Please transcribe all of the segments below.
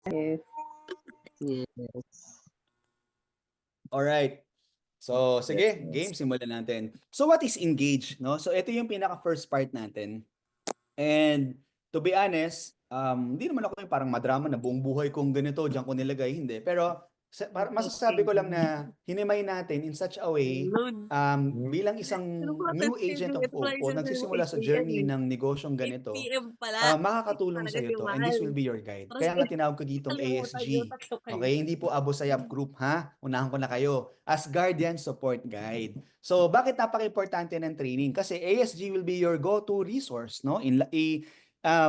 Yes. Yes. Alright. So, sige, Yes. game, simulan natin. So, what is engage, no? So, ito yung pinaka-first part natin. And to be honest, hindi naman ako yung parang madrama na buong buhay kong ganito, diyan ko nilagay, hindi. Pero masasabi ko lang na hinimay natin in such a way, bilang isang new agent of hope o nagsisimula sa journey ng negosyong ganito, 8 PM pala. makakatulong Talaga sa'yo di to and mahal. this will be your guide. Tapos Kaya nga tinawag ko ditong kalimutan ASG. nyo, tatlo kayo. Okay, hindi po Abu Sayyaf Group ha. Unahan ko na kayo. As Guardian Support Guide. So, bakit napaka-importante ng training? Kasi ASG will be your go-to resource, no?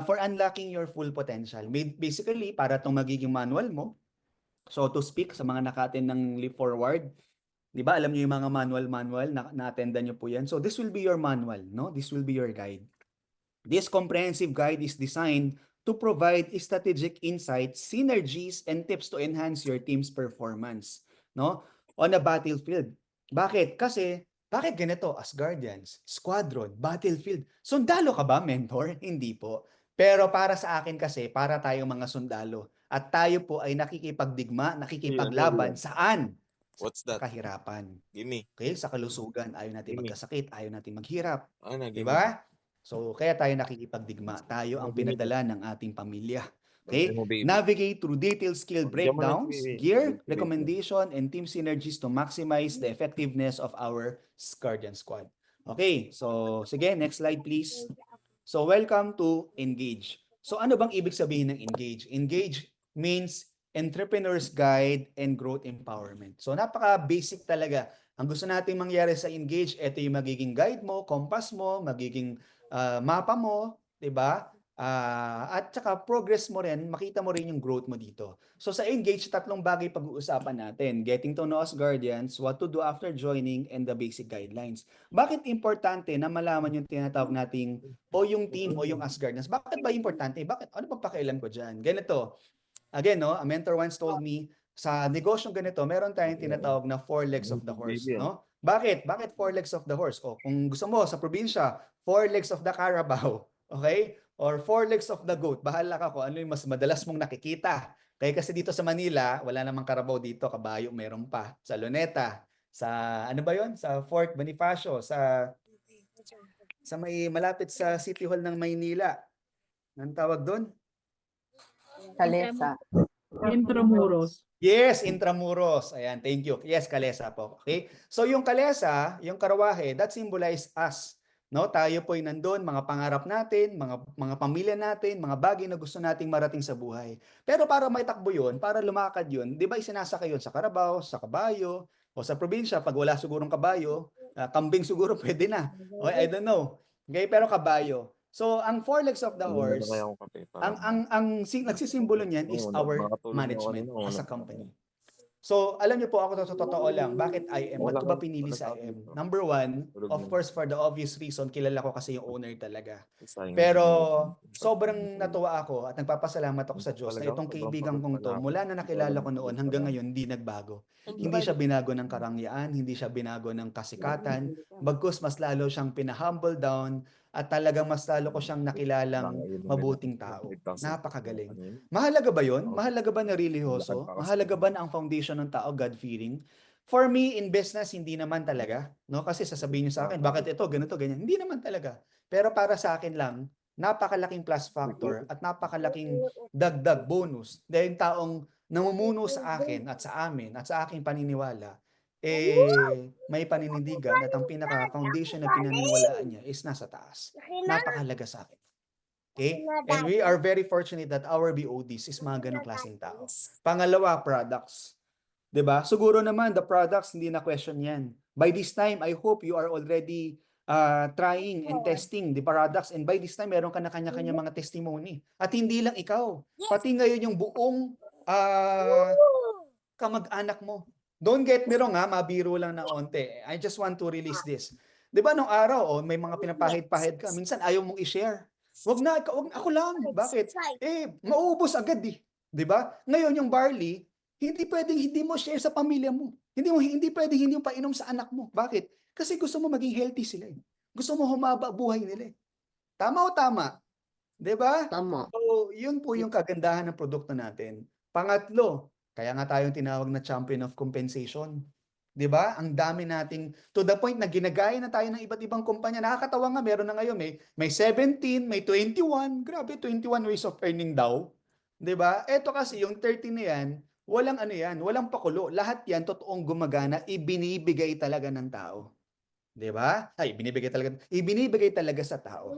For unlocking your full potential. Basically, para itong magiging manual mo, so to speak, sa mga naka-attend ng Leap Forward, di ba, alam niyo yung mga manual, na-attendan niyo po yan. So this will be your manual, no? This will be your guide. This comprehensive guide is designed to provide strategic insights, synergies, and tips to enhance your team's performance, no? On a battlefield. Bakit? Kasi, bakit ganito? As Guardians, Squadron, Battlefield. Sundalo ka ba, mentor? Hindi po. Pero para sa akin kasi, para tayong mga sundalo. At tayo po ay nakikipagdigma, nakikipaglaban. Saan? What's Sa that? kahirapan. Gimme. Okay? Sa kalusugan. Ayaw natin magkasakit. Ayaw natin maghirap. Ano, Di gimme. ba? So, kaya tayo nakikipagdigma. Tayo ang pinadala ng ating pamilya. Okay? Ano, baby? Navigate through detailed skill Diyan mo na breakdowns, si- gear, si- recommendation, and team synergies to maximize the effectiveness of our Guardian Squad. Okay, so sige, next slide please. So, welcome to Engage. So, ano bang ibig sabihin ng Engage? Engage means Entrepreneur's Guide and Growth Empowerment. So, napaka-basic talaga. Ang gusto nating mangyari sa Engage, ito yung magiging guide mo, compass mo, magiging mapa mo, 'di ba? At saka progress mo rin, makita mo rin yung growth mo dito. So sa Engage, tatlong bagay pag-uusapan natin. Getting to know us Guardians, what to do after joining, and the basic guidelines. Bakit importante na malaman yung tinatawag nating o yung team o yung us Guardians? Bakit ba importante? Bakit? Ano ba pakialam ko dyan? Ganito. Again, no, a mentor once told me, sa negosyong ganito, meron tayong tinatawag na 4 legs of the horse. No? Bakit? Bakit 4 legs of the horse? O kung gusto mo sa probinsya, 4 legs of the Carabao. Okay? Or 4 legs of the goat. Bahala ka kung ano yung mas madalas mong nakikita. Kaya kasi dito sa Manila, wala namang Carabao dito, kabayo meron pa. Sa Luneta, sa ano ba yon? Sa Fort Bonifacio, sa may malapit sa City Hall ng Maynila. Anong tawag doon? Kalesa. Intramuros. Yes, Intramuros. Ayan, thank you. Yes, Kalesa po. Okay? So yung Kalesa, yung Karawahe, that symbolize us. No, tayo po ay nandoon, mga pangarap natin, mga pamilya natin, mga bagay na gusto nating marating sa buhay. Pero para may takbo 'yun, para lumakad 'yun, 'di ba isinasakay 'yun sa karabaw, sa kabayo, o sa probinsya pag wala sigurong kabayo, kambing siguro pwede na. Okay, I don't know. Okay, pero kabayo. So ang 4 legs of the horse, nagsisimbolo niyan is our management as a company. So, alam niyo po ako sa totoo lang, bakit IM? Ba't ko ba pinili sa IM? Number one, of course, for the obvious reason, kilala ko kasi yung owner talaga. Pero, sobrang natuwa ako at nagpapasalamat ako sa Diyos na itong kaibigan kong to, mula na nakilala ko noon hanggang ngayon, hindi nagbago. Hindi siya binago ng karangyaan, hindi siya binago ng kasikatan, bagkus mas lalo siyang pinahumble down, at talagang mas lalo ko siyang nakilalang mabuting tao. Napakagaling. Mahalaga ba yun? Mahalaga ba na religyoso? Mahalaga ba na ang foundation ng tao, God-fearing? For me, in business, hindi naman talaga. No? Kasi sasabihin niyo sa akin, bakit ito, ganito, ganyan? Hindi naman talaga. Pero para sa akin lang, napakalaking plus factor at napakalaking dagdag bonus dahil yung taong namumuno sa akin at sa amin at sa aking paniniwala, may paninindigan at ang pinaka-foundation na pinaniniwalaan niya is nasa taas. Napakahalaga sa akin. Okay? And we are very fortunate that our BODs is mga ganong klaseng tao. Pangalawa, products. 'Di ba? Siguro naman the products hindi na question 'yan. By this time, I hope you are already trying and testing the products, and by this time meron ka na kanya-kanya mga testimony. At hindi lang ikaw, pati ngayon yung buong kamag-anak mo. Don't get me wrong ha, mabiro lang na onte. I just want to release this. 'Di ba nung araw, may mga pinapahid-pahid ka, minsan ayaw mong i-share. Wag na, ako lang. Bakit? Mauubos agad eh. 'Di ba? Ngayon yung barley, hindi pwedeng hindi mo share sa pamilya mo. Hindi pwedeng hindi mo painom sa anak mo. Bakit? Kasi gusto mo maging healthy sila eh. Gusto mo humaba buhay nila eh. Tama o tama? 'Di ba? Tama. So, yun po yung kagandahan ng produkto natin. Pangatlo, kaya nga tayong tinawag na champion of compensation. 'Di ba? Ang dami nating to the point na ginagaya na tayo ng iba't ibang kumpanya. Nakakatawa nga, meron na ngayon may 17, may 21. Grabe, 21 ways of earning daw. 'Di ba? Ito kasi yung 13 na yan, walang ano yan, walang pakulo. Lahat yan totoong gumagana, ibinibigay talaga ng tao. 'Di ba? Ay, ibinibigay talaga sa tao.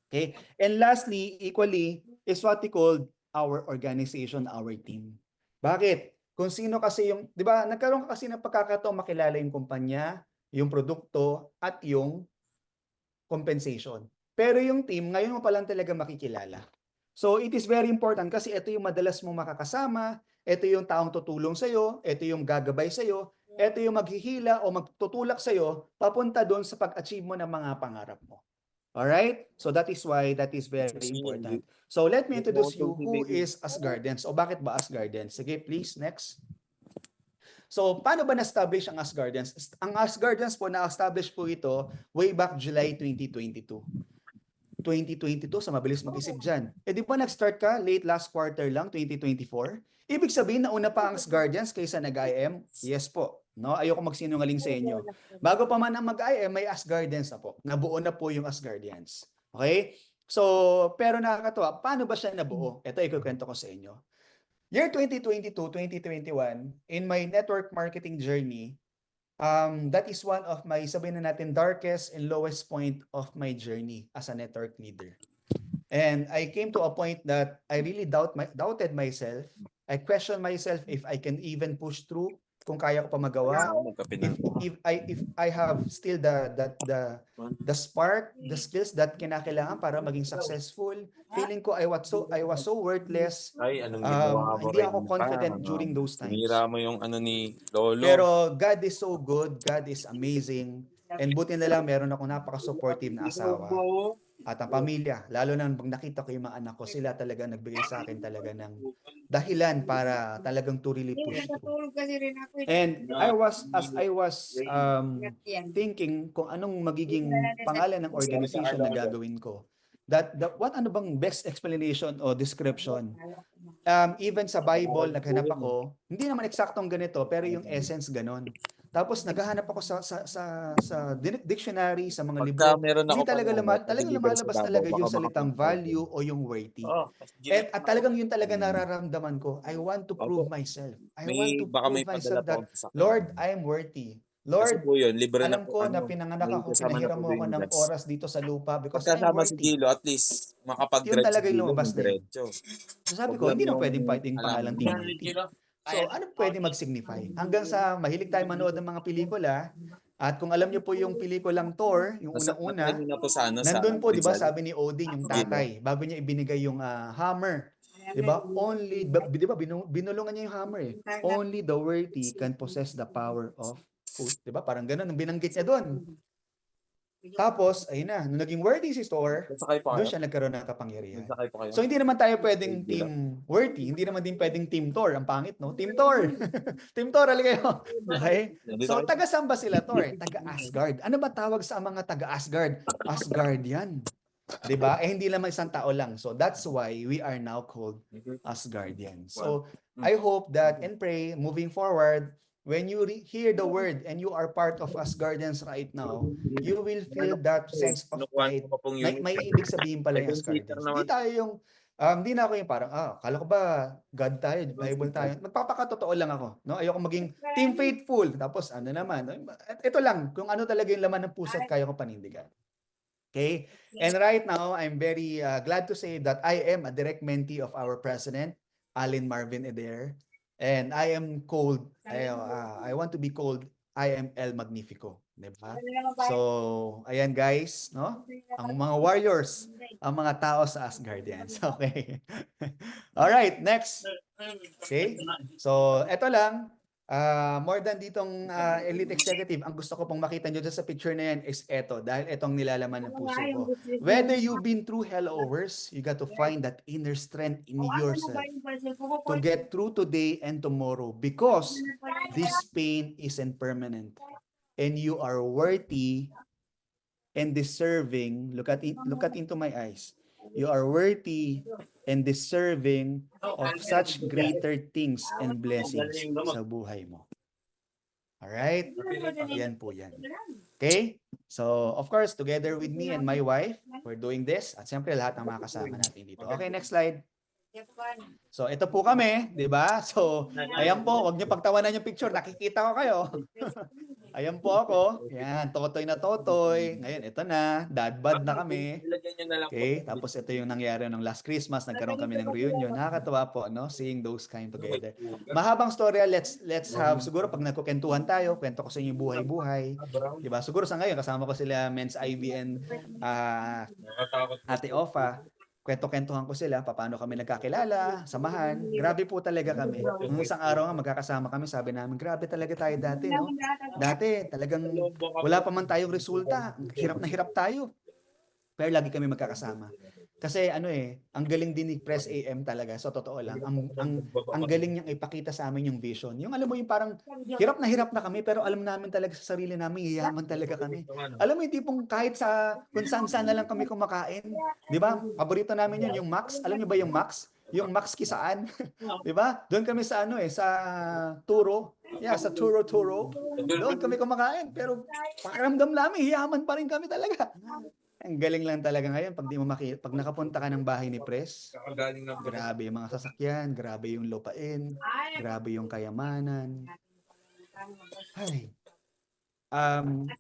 Okay? And lastly, equally, is what we call our organization, our team. Bakit? Kung sino kasi yung, di ba, nagkaroon ka kasi ng pagkakataon makilala yung kumpanya, yung produkto, at yung compensation. Pero yung team, ngayon mo pa lang talaga makikilala. So, it is very important kasi ito yung madalas mong makakasama, ito yung taong tutulong sa'yo, ito yung gagabay sa'yo, ito yung maghihila o magtutulak sa'yo papunta doon sa pag-achieve mo ng mga pangarap mo. Alright? So that is why that is very important. So let me introduce you who is Asgardians. O bakit ba Asgardians? Sige, please, next. So, paano ba na-establish ang Asgardians? Ang Asgardians po, na-establish po ito way back July 2022. 2022, sa mabilis mag-isip dyan. Eh di ba nag-start ka late last quarter lang, 2024? Ibig sabihin, nauna pa ang Asgardians kaysa nag-IM? Yes po. No, ayoko magsinungaling sa inyo. Bago pa man ang mag-IM, may Asgardians na po. Nabuo na po yung Asgardians. Okay? So, pero nakakatuwa, paano ba siya nabuo? Ito, ikukwento ko sa inyo. Year 2022, 2021, in my network marketing journey, that is one of my, sabihin na natin, darkest and lowest point of my journey as a network leader. And I came to a point that I really doubted myself. I questioned myself if I can even push through, kung kaya ko pa magawa, if I have still the spark, the skills that kinakailangan para maging successful. Feeling ko I was so worthless. Hindi ako confident during those times. Sinira mo yung ano ni Lolo. Pero God is so good, God is amazing. And buti na lang meron ako napaka-supportive na asawa at ang pamilya. Lalo na pag nakita ko yung mga anak ko, sila talaga nagbigay sa akin talaga ng dahilan para talagang to really push through. And I was thinking kung anong magiging pangalan ng organization na gagawin ko. What ano bang best explanation o description? Even sa Bible, naghanap ako, hindi naman eksaktong ganito, pero yung essence ganon. Tapos naghahanap ako sa dictionary, sa mga libro. Hindi talaga talagang lumalabas talaga yung salitang value o yung worthy. At talagang yun talaga nararamdaman ko. I want to prove myself. I want to prove myself that, Lord, I am worthy. Lord, alam ko na pinanganak ako, pinahiram mo ako ng oras dito sa lupa because I'm worthy. Si Gilo, at least makapag-grad yun talaga si yung Gilo, lumabas na yun. So sabi ko, hindi na pwedeng pangalang Team Worthy. So ano pwede mag-signify? Hanggang sa mahilig tayo manood ng mga pelikula, at kung alam niyo po yung pelikulang Thor, yung una-una, nandun po, di ba, sabi ni Odin, yung tatay, bago niya ibinigay yung hammer, di ba, di ba, binulungan niya yung hammer eh. Only the worthy can possess the power of food. Di ba, parang ganun, ang binanggit niya doon. Tapos, ayun na, nung naging worthy si Thor, doon siya nagkaroon ng kapangyarihan. So, hindi naman tayo pwedeng team worthy, hindi naman din pwedeng team Thor. Ang pangit, no? Team Thor! Team Thor, halika kayo. Okay? So, taga-saan ba sila, Thor? Taga-Asgard. Ano ba tawag sa mga taga-Asgard? Asgardian. Diba? Eh, hindi naman isang tao lang. So, that's why we are now called Asgardians. So, I hope that and pray, moving forward, when you hear the word and you are part of Asgardians right now, you will feel that sense of pride. May ibig sabihin pala yung Asgardians. Hindi tayo yung, hindi na ako yung parang, kala ko ba God tayo, Bible tayo. Magpapakatotoo lang ako. No? Ayoko maging team faithful. Tapos ano naman. Ito lang, kung ano talaga yung laman ng puso at kaya ko panindigan. Okay? And right now, I'm very glad to say that I am a direct mentee of our president, Allen Marvin Eder. And I am called, I want to be called, I am El Magnifico. Diba? So, ayan guys, no? Ang mga warriors, ang mga tao sa Asgardians. Okay. Alright, next. Okay? So, eto lang. More than ditong elite executive, ang gusto ko pong makita nyo dyan sa picture na yan is eto, dahil etong nilalaman ng puso ko. Whether you've been through hell or worse, you got to find that inner strength in yourself to get through today and tomorrow, because this pain isn't permanent and you are worthy and deserving. Look at into my eyes. You are worthy and deserving of such greater things and blessings sa buhay mo. Alright? Yan po yan. Okay? So, of course, together with me and my wife, we're doing this. At siyempre, lahat ng mga kasama natin dito. Okay, next slide. So, ito po kami, di ba? So, ayan po, huwag niyo pagtawanan yung picture. Nakikita ko kayo. Ayan po ako. Yan, totoy na totoy. Ngayon, ito na. Dad bod na kami. Okay, tapos ito yung nangyari ng last Christmas. Nagkaroon kami ng reunion. Nakakatawa po, no? Seeing those kind together. Mahabang storya, let's have, siguro pag nagkukentuhan tayo, kwento ko sa inyo yung buhay-buhay. Di ba? Siguro sa ngayon, kasama ko sila Men's Ivy and Ate Ofa. Kwento-kwentuhan ko sila, paano kami nagkakilala, samahan. Grabe po talaga kami. Nung isang araw nga magkakasama kami, sabi namin, grabe talaga tayo dati, no? Dati, talagang wala pa man tayong resulta. Hirap na hirap tayo. Pero lagi kami magkakasama. Kasi ang galing din ni Press AM talaga, sa totoo lang. Ang galing niyang ipakita sa amin yung vision. Yung alam mo yung parang hirap na kami, pero alam namin talaga sa sarili namin, yayaman talaga kami. Alam mo yung tipong kahit sa kung saan na lang kami kumakain. Di ba? Paborito namin yun, yung Max. Alam niyo ba yung Max? Yung Max Kisaan. Di ba? Doon kami sa sa Turo. Yeah, sa Turo. Doon kami kumakain. Pero pakiramdam namin, yaman pa rin kami talaga. Ang galing lang talaga ngayon pag di mo pag nakapunta ka ng bahay ni Pres, grabe yung mga sasakyan, grabe yung lupain, grabe yung kayamanan. Ay.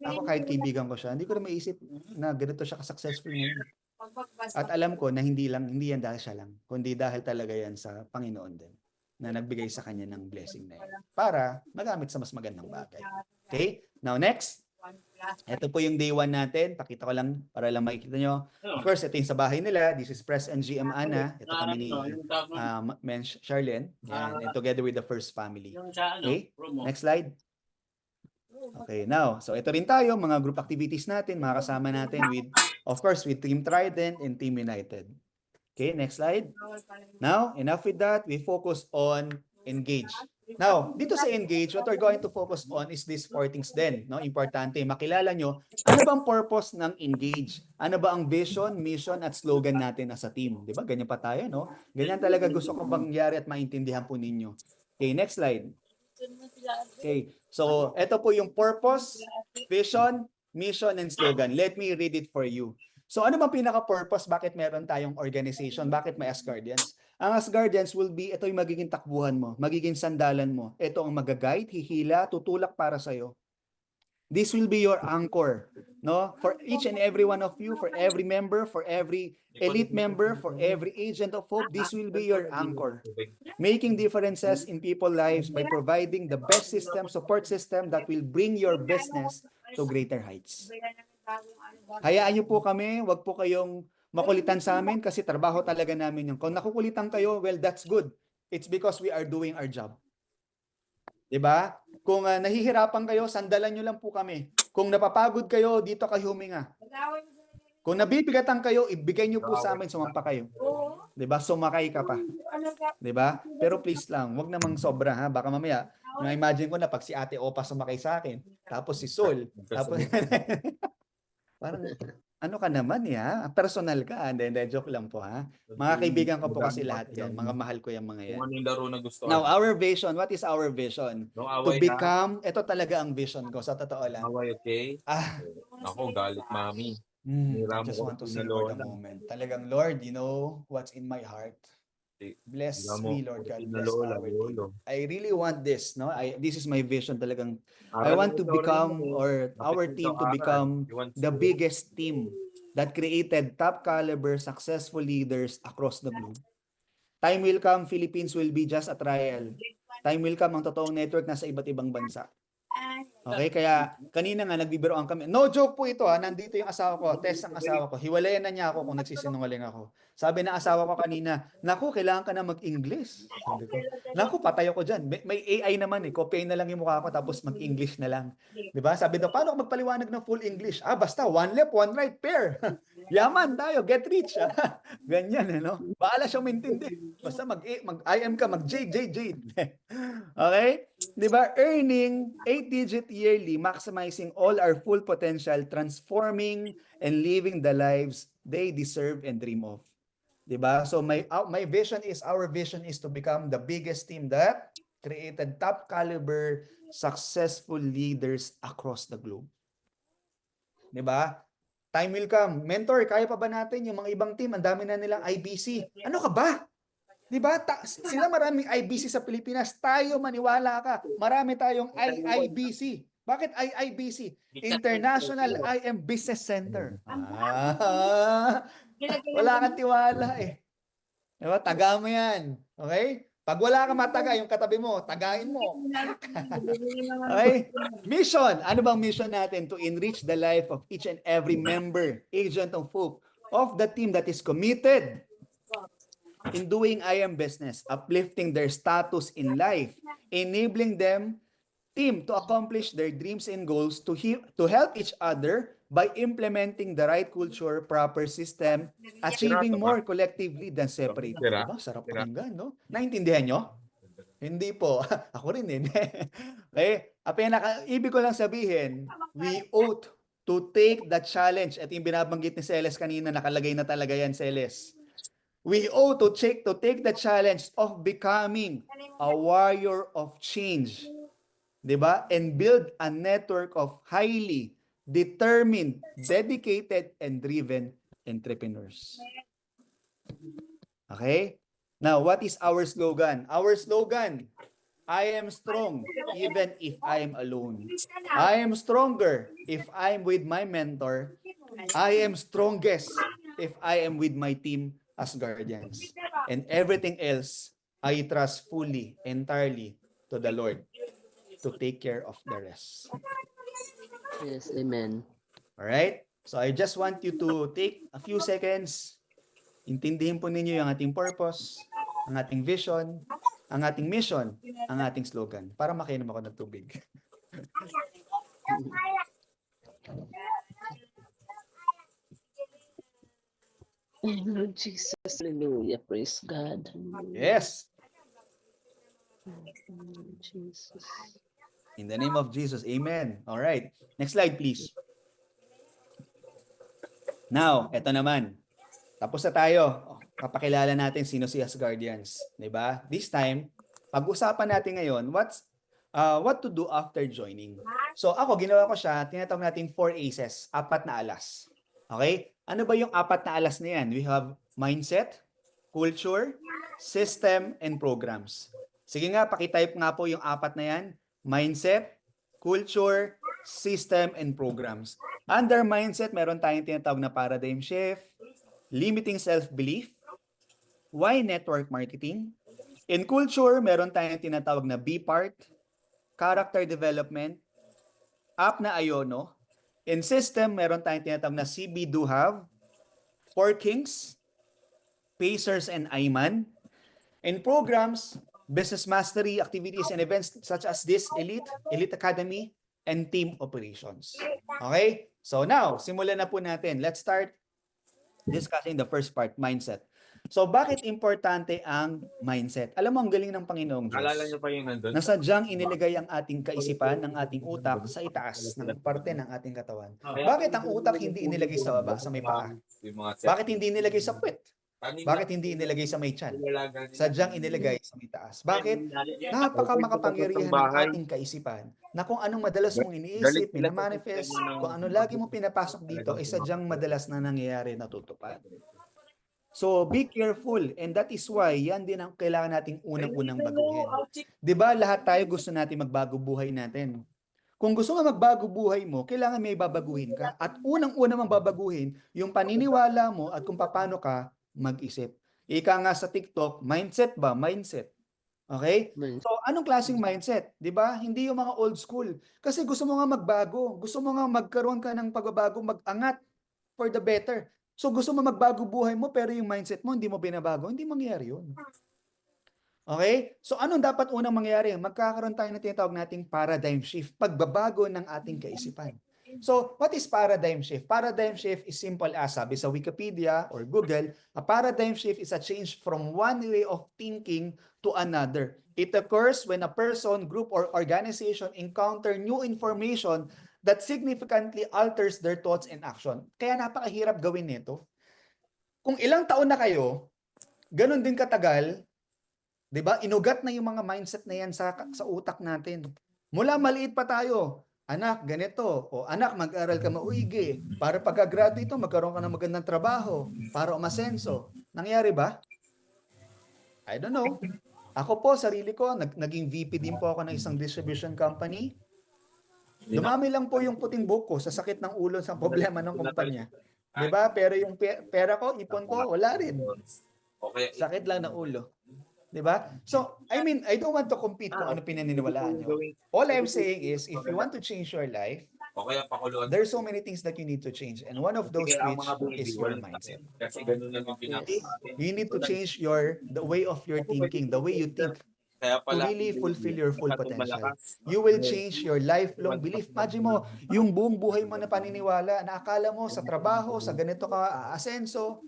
Ako kahit kaibigan ko siya, hindi ko na maisip na ganito siya ka-successful ngayon. At alam ko na hindi yan dahil siya lang, kundi dahil talaga yan sa Panginoon din na nagbigay sa kanya ng blessing na yan para magamit sa mas magandang bagay. Okay? Now next. Ito po yung day 1 natin. Pakita ko lang para lang makikita nyo. First, ito yung sa bahay nila. This is Press and GM Ana. Ito kami ni Men's Charlene. And together with the first family. Okay? Next slide. Okay, now. So, ito rin tayo. Mga group activities natin. Mga kasama natin with, of course, with Team Trident and Team United. Okay, next slide. Now, enough with that. We focus on engage. Now, dito sa engage, what we're going to focus on is these 4 things din. No? Importante, makilala nyo, ano ba ang purpose ng engage? Ano ba ang vision, mission, at slogan natin as a team? Di ba? Ganyan pa tayo, no? Ganyan talaga gusto ko mangyari at maintindihan po ninyo. Okay, next slide. Okay, so ito po yung purpose, vision, mission, and slogan. Let me read it for you. So ano bang pinaka-purpose? Bakit meron tayong organization? Bakit may Asgardians? Ang Asgardians will be, ito yung magiging takbuhan mo, magiging sandalan mo. Ito ang mag-guide, hihila, tutulak para sa'yo. This will be your anchor, no? For each and every one of you, for every member, for every elite member, for every agent of hope, this will be your anchor. Making differences in people's lives by providing the best system, support system that will bring your business to greater heights. Hayaan niyo po kami, wag po kayong makulitan sa amin kasi trabaho talaga namin yun. Kung nakukulitan kayo, well, that's good. It's because we are doing our job. Diba? Kung nahihirapan kayo, sandalan nyo lang po kami. Kung napapagod kayo, dito kayo huminga. Kung nabibigatan kayo, ibigay nyo po sa amin, sumampa kayo. Diba? Sumakay ka pa. Diba? Pero please lang, wag namang sobra ha. Baka mamaya, na-imagine ko na pag si Ate Opa sumakay sa akin, tapos si Sol, tapos parang ano ka naman personal ka. Hindi, joke lang po ha. Mga kaibigan ko po kasi lahat yan. Mga mahal ko yung mga yan. Kung ano yung laro na gusto. Now, our vision, what is our vision? To become, ito talaga ang vision ko, sa totoo lang. Away, okay? Ako, galit mami. I just want to sing for the moment. Talagang, Lord, you know what's in my heart. Bless me, Lord God. Bless our team. I really want this, no? This is my vision talagang. I want to become, or our team to become the biggest team that created top caliber successful leaders across the globe. Time will come, Philippines will be just a trial. Time will come, ang totoong network nasa iba't ibang bansa. Okay, kaya kanina nga nagbibiroan kami. No joke po ito nandito yung asawa ko, test ang asawa ko. Hiwalayan na niya ako kung nagsisinungaling ako. Sabi ng asawa ko kanina, naku, kailangan ka na mag-English. Sabi ko, naku, patay ako dyan. May AI naman copy na lang yung mukha ko tapos mag-English na lang. Diba? Sabi daw, paano ako magpaliwanag ng full English? Basta one left, one right, pair. Yaman tayo, get rich. Ganyan, Bahala siyang maintindi. Basta mag-IM ka, mag-J. Okay? Diba? Earning 8-digit yearly, maximizing all our full potential, transforming and living the lives they deserve and dream of. 'Di ba? So my vision is, our vision is to become the biggest team that created top caliber successful leaders across the globe. 'Di ba? Time will come. Mentor, kaya pa ba natin yung mga ibang team? Ang dami na nilang IBC. Ano ka ba? 'Di ba? Sila maraming IBC sa Pilipinas. Tayo, maniwala ka. Marami tayong IIBC. Bakit IIBC? International IM Business Center. Wala kang tiwala eh. Diba? Taga mo yan. Okay? Pag wala kang mataga, yung katabi mo, tagain mo. Okay? Mission. Ano bang mission natin? To enrich the life of each and every member, agent of hope, of the team that is committed in doing IM business, uplifting their status in life, enabling them team to accomplish their dreams and goals, to help each other by implementing the right culture, proper system, achieving more collectively than separately. Tira. Diba? Sarap pakinggan, no? Naintindihan nyo? Hindi po. Ako rin din. Okay? Ibig ko lang sabihin, we ought to take the challenge. At yung binabanggit ni Celes kanina, nakalagay na talaga yan, Celes. We ought to take the challenge of becoming a warrior of change. 'Di ba? And build a network of highly determined, dedicated, and driven entrepreneurs. Okay? Now, what is our slogan? Our slogan, I am strong even if I am alone. I am stronger if I am with my mentor. I am strongest if I am with my team as guardians. And everything else, I trust fully, entirely to the Lord to take care of the rest. Yes, amen. Alright? So I just want you to take a few seconds. Intindihin po ninyo yung ating purpose, ang ating vision, ang ating mission, ang ating slogan. Para makainom ako ng tubig. Lord Jesus, hallelujah, praise God. Yes. Jesus. In the name of Jesus, amen. Alright. Next slide, please. Now, eto naman. Tapos na tayo. Kapakilala natin sino si Asgardians. Diba? This time, pag-usapan natin ngayon, what to do after joining. So ako, ginawa ko siya, tinatawag natin 4 ACEs, 4 na alas. Okay? Ano ba yung 4 na alas na yan? We have mindset, culture, system, and programs. Sige nga, pakitype nga po yung 4 na yan. Mindset, culture, system, and programs. Under mindset, meron tayong tinatawag na paradigm shift, limiting self-belief, why network marketing. In culture, meron tayong tinatawag na B-part, character development, app na Ayono. In system, meron tayong tinatawag na CB Do Have, 4 Kings, Pacers, and Ayman. In programs, business mastery activities and events such as this Elite Academy, and team operations. Okay? So now, simulan na po natin. Let's start discussing the first part, mindset. So bakit importante ang mindset? Alam mo, ang galing ng Panginoong Diyos. Alala niyo pa yung nandun? Nasadyang inilagay ang ating kaisipan, ng ating utak sa itaas ng parte ng ating katawan. Bakit ang utak hindi inilagay sa baba, sa may paa? Bakit hindi inilagay sa puwet? Bakit hindi inilagay sa may tiyan? Sadyang inilagay sa may taas. Bakit? Makapangyarihan ng ating kaisipan na kung anong madalas mong iniisip, minamanifest, kung ano lagi mong pinapasok dito, ay sadyang madalas na nangyayari, natutupad. So, be careful. And that is why, yan din ang kailangan nating unang-unang baguhin. Diba, lahat tayo gusto natin magbago buhay natin. Kung gusto nga magbago buhay mo, kailangan may babaguhin ka. At unang-unang mong babaguhin, yung paniniwala mo at kung paano ka mag-isip. Ika nga sa TikTok, mindset ba? Mindset. Okay? So, anong klaseng mindset? Diba? Hindi yung mga old school. Kasi gusto mo nga magbago. Gusto mo nga magkaroon ka ng pagbabago, mag-angat for the better. So gusto mo magbago buhay mo pero yung mindset mo hindi mo binabago, hindi mangyayari yun. Okay? So anong dapat unang mangyayari? Magkakaroon tayo ng tinatawag nating paradigm shift, pagbabago ng ating kaisipan. So what is paradigm shift? Paradigm shift is simple as sabi sa Wikipedia or Google, a paradigm shift is a change from one way of thinking to another. It occurs when a person, group, or organization encounter new information that significantly alters their thoughts and action. Kaya napakahirap gawin nito. Kung ilang taon na kayo, Ganon din katagal, 'di ba? Inugat na yung mga mindset na yan sa utak natin. Mula maliit pa tayo, anak, ganito. O anak, mag-aral ka maigi. Para pagka-graduate ito, magkaroon ka ng magandang trabaho. Para umasenso. Nangyari ba? I don't know. Ako po, sarili ko, naging VP din po ako ng isang distribution company. Dumami lang po yung puting buhok ko sa sakit ng ulo sa problema ng kumpanya. 'Di ba? Pero yung pera ko, ipon ko, wala rin. Okay. Sakit lang ng ulo. 'Di ba? So, I mean, I don't want to compete kung ano pinaniniwalaan nyo. All I'm saying is, if you want to change your life, Okay, pakuluan. there's so many things that you need to change. And one of those which is your mindset. Kasi ganun lang yung pinaka. You need to change the way of your thinking, the way you think, Kaya to pala, really fulfill your full potential. You will change your lifelong belief. Imagine mo, yung buong buhay mo na paniniwala, na akala mo sa trabaho, sa ganito ka aasenso.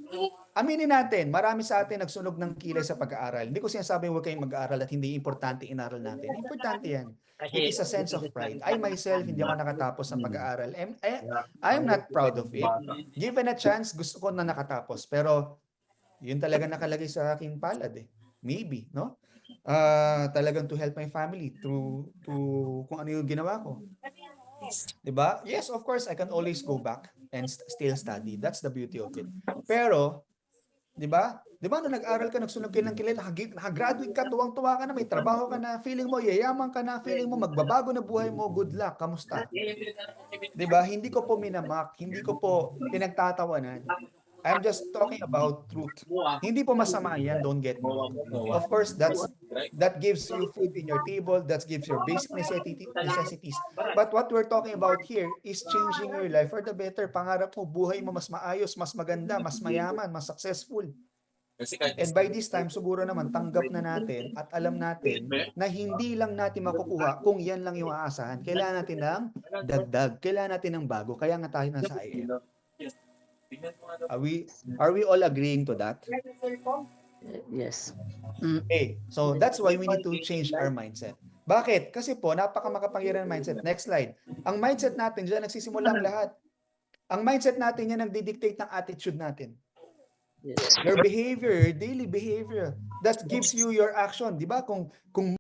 Aminin natin, marami sa atin nagsunog ng kilay sa pag-aaral. Hindi ko sinasabing huwag kayong mag-aaral at hindi importante inaral natin. Importante yan. It is a sense of pride. I myself, hindi ako nakatapos ng pag-aaral. I'm not proud of it. Given a chance, gusto ko na nakatapos. Pero, yun talaga nakalagay sa aking palad eh. Maybe, no? Talagang to help my family through kung ano yung ginawa ko. 'Di ba? Yes, of course, I can always go back and still study. That's the beauty of it. Pero, 'di ba? 'Di ba nung nag-aral ka, nagsunog ka ng kilay, nakagraduate ka, tuwang-tuwa ka na, may trabaho ka na, feeling mo yayaman ka na, feeling mo magbabago na buhay mo, good luck, kamusta? 'Di ba? Hindi ko po minamak, hindi ko po pinagtatawanan. I'm just talking about truth. Hindi po masama yan, don't get me wrong. Of course, that gives you food in your table, that gives your basic necessities. But what we're talking about here is changing your life for the better. Pangarap mo, buhay mo mas maayos, mas maganda, mas mayaman, mas successful. Kasi kahit And by this time, siguro naman, tanggap na natin at alam natin na hindi lang natin makukuha kung yan lang yung aasahan. Kailangan natin ng dagdag. Kailangan natin ng bago. Kaya nga tayo nasa IM. Are we all agreeing to that? Yes. Okay. So that's why we need to change our mindset. Bakit? Kasi po, napakamakapangyarihan ng mindset. Next slide. Ang mindset natin, dyan nagsisimula ang lahat. Ang mindset natin, yan nagdidictate ng attitude natin. Yes. Your behavior, your daily behavior, that gives you your action. Di ba? Kung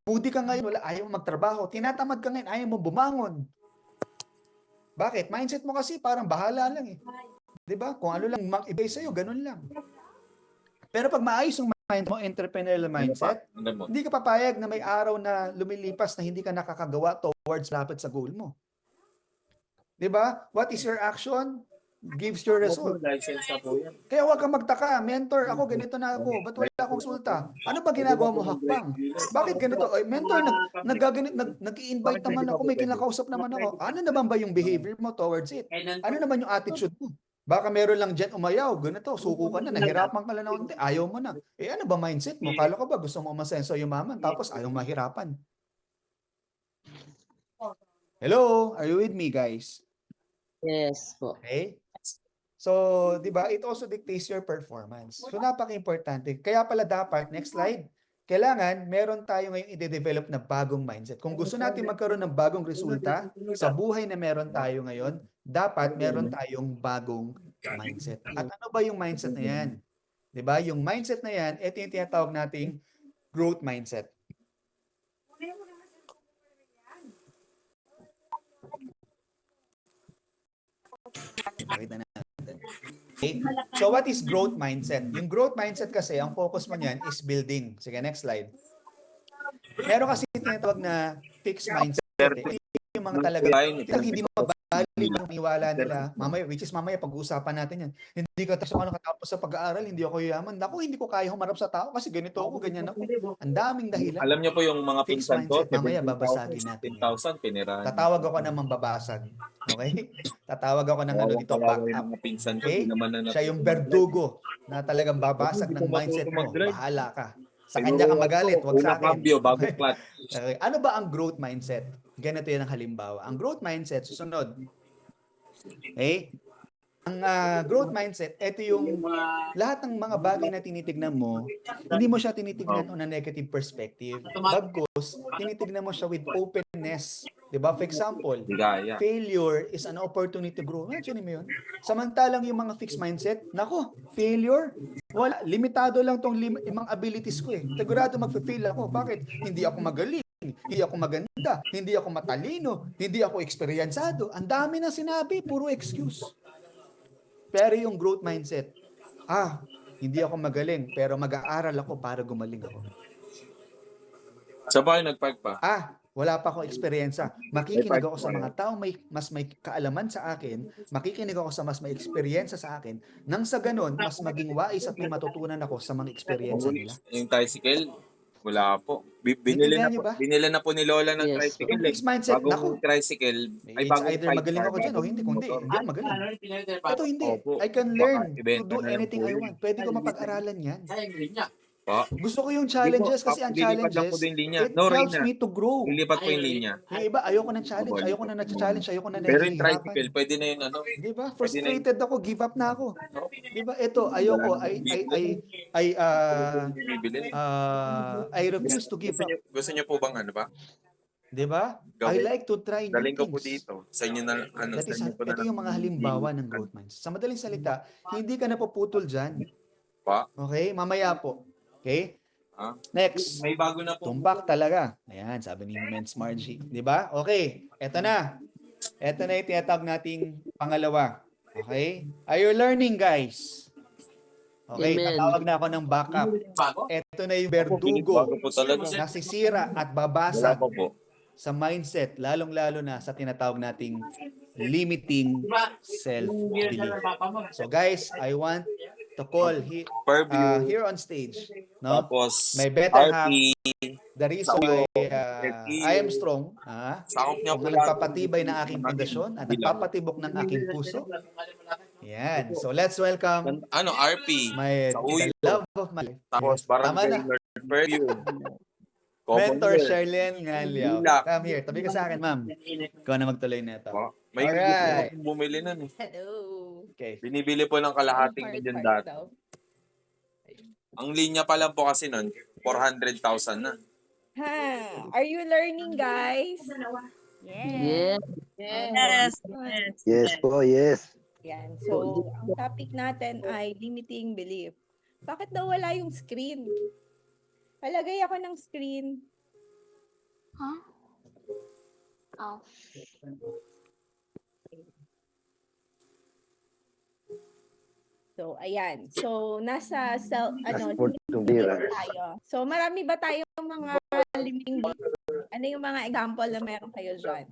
moody ka ngayon, ayaw mo magtrabaho, tinatamad ka ngayon, ayaw mo bumangon. Bakit? Mindset mo kasi parang bahala lang eh. Di ba? Kung ano lang mag-ibay sa'yo, ganun lang. Pero pag maayos yung mind mo, entrepreneurial mindset, hindi ka papayag na may araw na lumilipas na hindi ka nakakagawa towards lapit sa goal mo. Di ba? What is your action? Gives your result. Kaya huwag kang magtaka, mentor, ako ganito na ako, ba't wala akong resulta? Ano ba ginagawa mo, hakbang? Bakit ganito? Ay, mentor, nag-i-invite naman ako, may kinakausap naman ako. Ano naman ba yung behavior mo towards it? Ano naman yung attitude mo? Baka meron lang dyan umayaw, ganito, suko ka na, nahirapan ka lang na unti, ayaw mo na. Eh ano ba mindset mo? Kala ko ba gusto mo umasenso yumaman, tapos ayaw mahirapan? Hello? Are you with me, guys? Yes po. Okay? So, di ba, it also dictates your performance. So, napaka-importante. Kaya pala dapat, next slide, kailangan meron tayo ngayon i-develop na bagong mindset. Kung gusto natin magkaroon ng bagong resulta sa buhay na meron tayo ngayon, dapat meron tayong bagong mindset. At ano ba yung mindset na yan? Di ba? Yung mindset na yan, ito yung tinatawag nating growth mindset. Pakita natin. Okay? So what is growth mindset? Yung growth mindset kasi, ang focus mo niyan is building. Sige, next slide. Meron kasi tinatawag na fixed mindset. Eh. Yung mga talaga, hindi mabali ng niwala nila. Mamaya, which is mamaya pag-uusapan natin yan. Hindi ka nakatapos sa pag-aaral, hindi ako yaman. Naku, hindi ko kaya humarap sa tao kasi ganito ako, ganyan ako. Ang daming dahilan. Alam niyo po yung mga Fixed pinsan ko, mindset. Mamaya babasagin natin yan. 10,000 pinirahan. Tatawag ako ng mambabasag. Okay? Tatawag ako ng ano dito, back up. Okay? Siya yung berdugo na talagang babasag ng mindset mo. Bahala ka. Sa kanya ka magalit, wag sa akin. Okay. Ano ba ang growth mindset? Ganito yan ang halimbawa. Ang growth mindset, susunod. Okay? Ang growth mindset, ito yung lahat ng mga bagay na tinitignan mo, hindi mo siya tinitignan on a negative perspective. Bagkus, tinitignan mo siya with openness. 'Di ba? For example, Ligaya. failure is an opportunity to grow. Imagine mo yun. Samantalang yung mga fixed mindset, nako, failure, wala, limitado lang tong yung mga abilities ko eh. Sigurado magfe-fail ako. Bakit? Hindi ako magaling. Hindi ako maganda, hindi ako matalino, hindi ako eksperyensado. Ang dami na sinabi, puro excuse. Pero yung growth mindset, hindi ako magaling, pero mag-aaral ako para gumaling ako. Sa bahay nagpark pa. Wala pa akong eksperyensa. Makikinig ako sa mga tao mas may kaalaman sa akin, makikinig ako sa mas may eksperyensa sa akin, nang sa ganun, mas maging wais at may matutunan ako sa mga eksperyensa nila. Yung tricycle, wala po. Naintindihan niyo ba? Binila na po ni Lola ng Yes. tricycle. Yung fixed mindset, Bagong nako, tricycle. Ay, it's bagong either magaling ako dyan o hindi. Kung hindi ako magaling. Ito hindi. Opo. I can Baka learn to ibenta do na lang anything po I yun. want. Pwede ko mapag-aralan yan. Pa. Gusto ko yung challenges kasi ang Lilipat lang po challenges, din linya. it No, helps Reyna. me to grow. Lilipat po yung linya. Yung iba, ayoko ng challenge. Ayoko na na-challenge. Ayoko na Pero yung nahihirapan. tricycle, pwede na yun ano. Di ba? Pwede na yun. Frustrated ako. Give up na ako. Di ba? Ito, ayoko. Bibili. I refuse to give up. Gusto niyo po bang ano ba? Di ba? I Gawin. like to try new Daling ko po things. dito. Sa inyo na, ano, That sa is, inyo po na ito yung mga halimbawa ng growth minds. Sa madaling salita, hindi ka napuputol dyan. pa. Okay? Mamaya po. Okay? Next. May bago na po. Tumbak talaga. Ayan, sabi ni Mens Margie. Di ba? Okay. Eto na. Eto na yung tinatawag nating pangalawa. Okay? Are you learning, guys? Okay, Amen. tatawag na ako ng backup. Eto na yung verdugo. Bago po talaga. Nasisira at Wala babasag pa po. sa mindset, lalong-lalo na sa tinatawag nating limiting self-belief. So guys, I want to call Per view. here on stage, no? Tapos, May better half. RP. The reason why I am strong, Sakop niya kung po nagpapatibay ng aking pundasyon at nagpapatibok ng aking puso. Yan. So let's welcome Ano, RP. my Sa uyo. the love of my life. Tapos, parang Tama na. per view. Mentor Common Sherlyn Ngaliao. Hilak. Come here. Tabi ka sa akin, ma'am. Ikaw na magtuloy na ito. May Alright. bumili na eh. Hello. Okay. Binibili po ng kalahating milyon dati. Ang linya pa lang po kasi nun, 400,000 na. Are you learning, guys? Yes. Yes. Yes po, yes. Yan. So, ang topic natin ay limiting belief. Bakit daw wala yung screen? Palagay ako ng screen. So, ayan. So, nasa Passport tumbira. tayo. So, marami ba tayong mga limiting belief? Ano yung mga example na meron kayo dyan?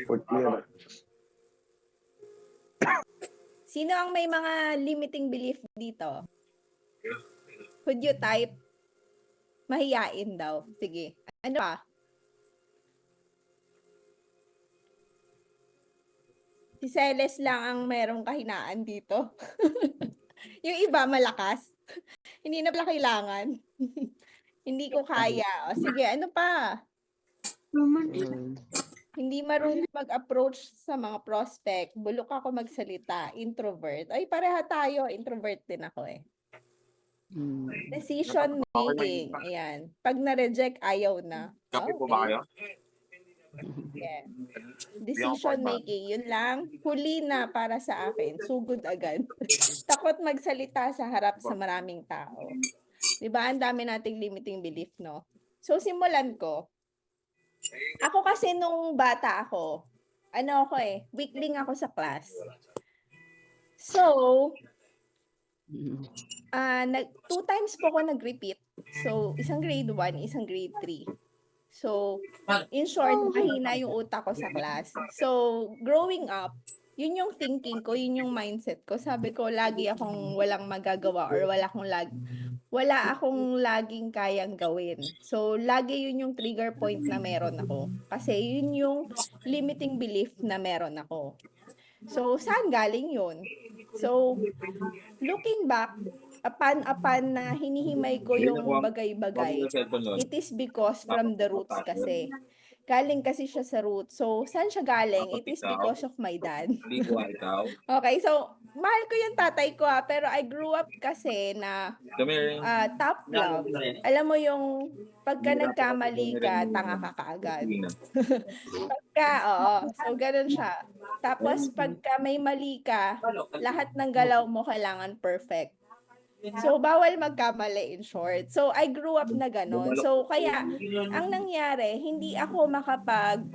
Portira. Sino ang may mga limiting belief dito? Could you type? Mahiyain daw. Sige. Ano pa? Si Celes lang ang merong kahinaan dito. Yung iba malakas. Hindi na pala kailangan. Hindi ko kaya. O sige, ano pa? Hindi marunong mag-approach sa mga prospect. Bulok ako magsalita. Introvert. Ay, pareha tayo. Introvert din ako eh. Decision making. Ayan. Pag na-reject, ayaw na. Kape po ba kayo? Yeah. Decision making. Yun lang. Huli na para sa akin. Sugod agad. Takot magsalita sa harap sa maraming tao. Diba? Ang dami nating limiting belief, no? So, simulan ko. Ako kasi nung bata ako, weakling ako sa class. So, 2 times po ako nag-repeat. So, isang grade 1, isang grade 3. So, in short, mahina yung utak ko sa class. So, growing up, yun yung thinking ko, yun yung mindset ko. Sabi ko, lagi akong walang magagawa or wala akong laging kayang gawin. So, lagi yun yung trigger point na meron ako. Kasi yun yung limiting belief na meron ako. So, saan galing yun? So, looking back, apan na hinihimay ko yung bagay-bagay, it is because from the roots kasi. galing kasi siya sa root. So, saan siya galing? It is because of my dad. Hindi ko ikaw. Okay, so, mahal ko yung tatay ko pero I grew up kasi na Kami rin. tough love. Alam mo yung pagka nagkamali ka, tanga ka kaagad. Oo. So, ganun siya. Tapos, pagka may mali ka, lahat ng galaw mo kailangan perfect. So, bawal magkamali in short. So, I grew up na ganun. So, kaya, ang nangyari, hindi ako makapag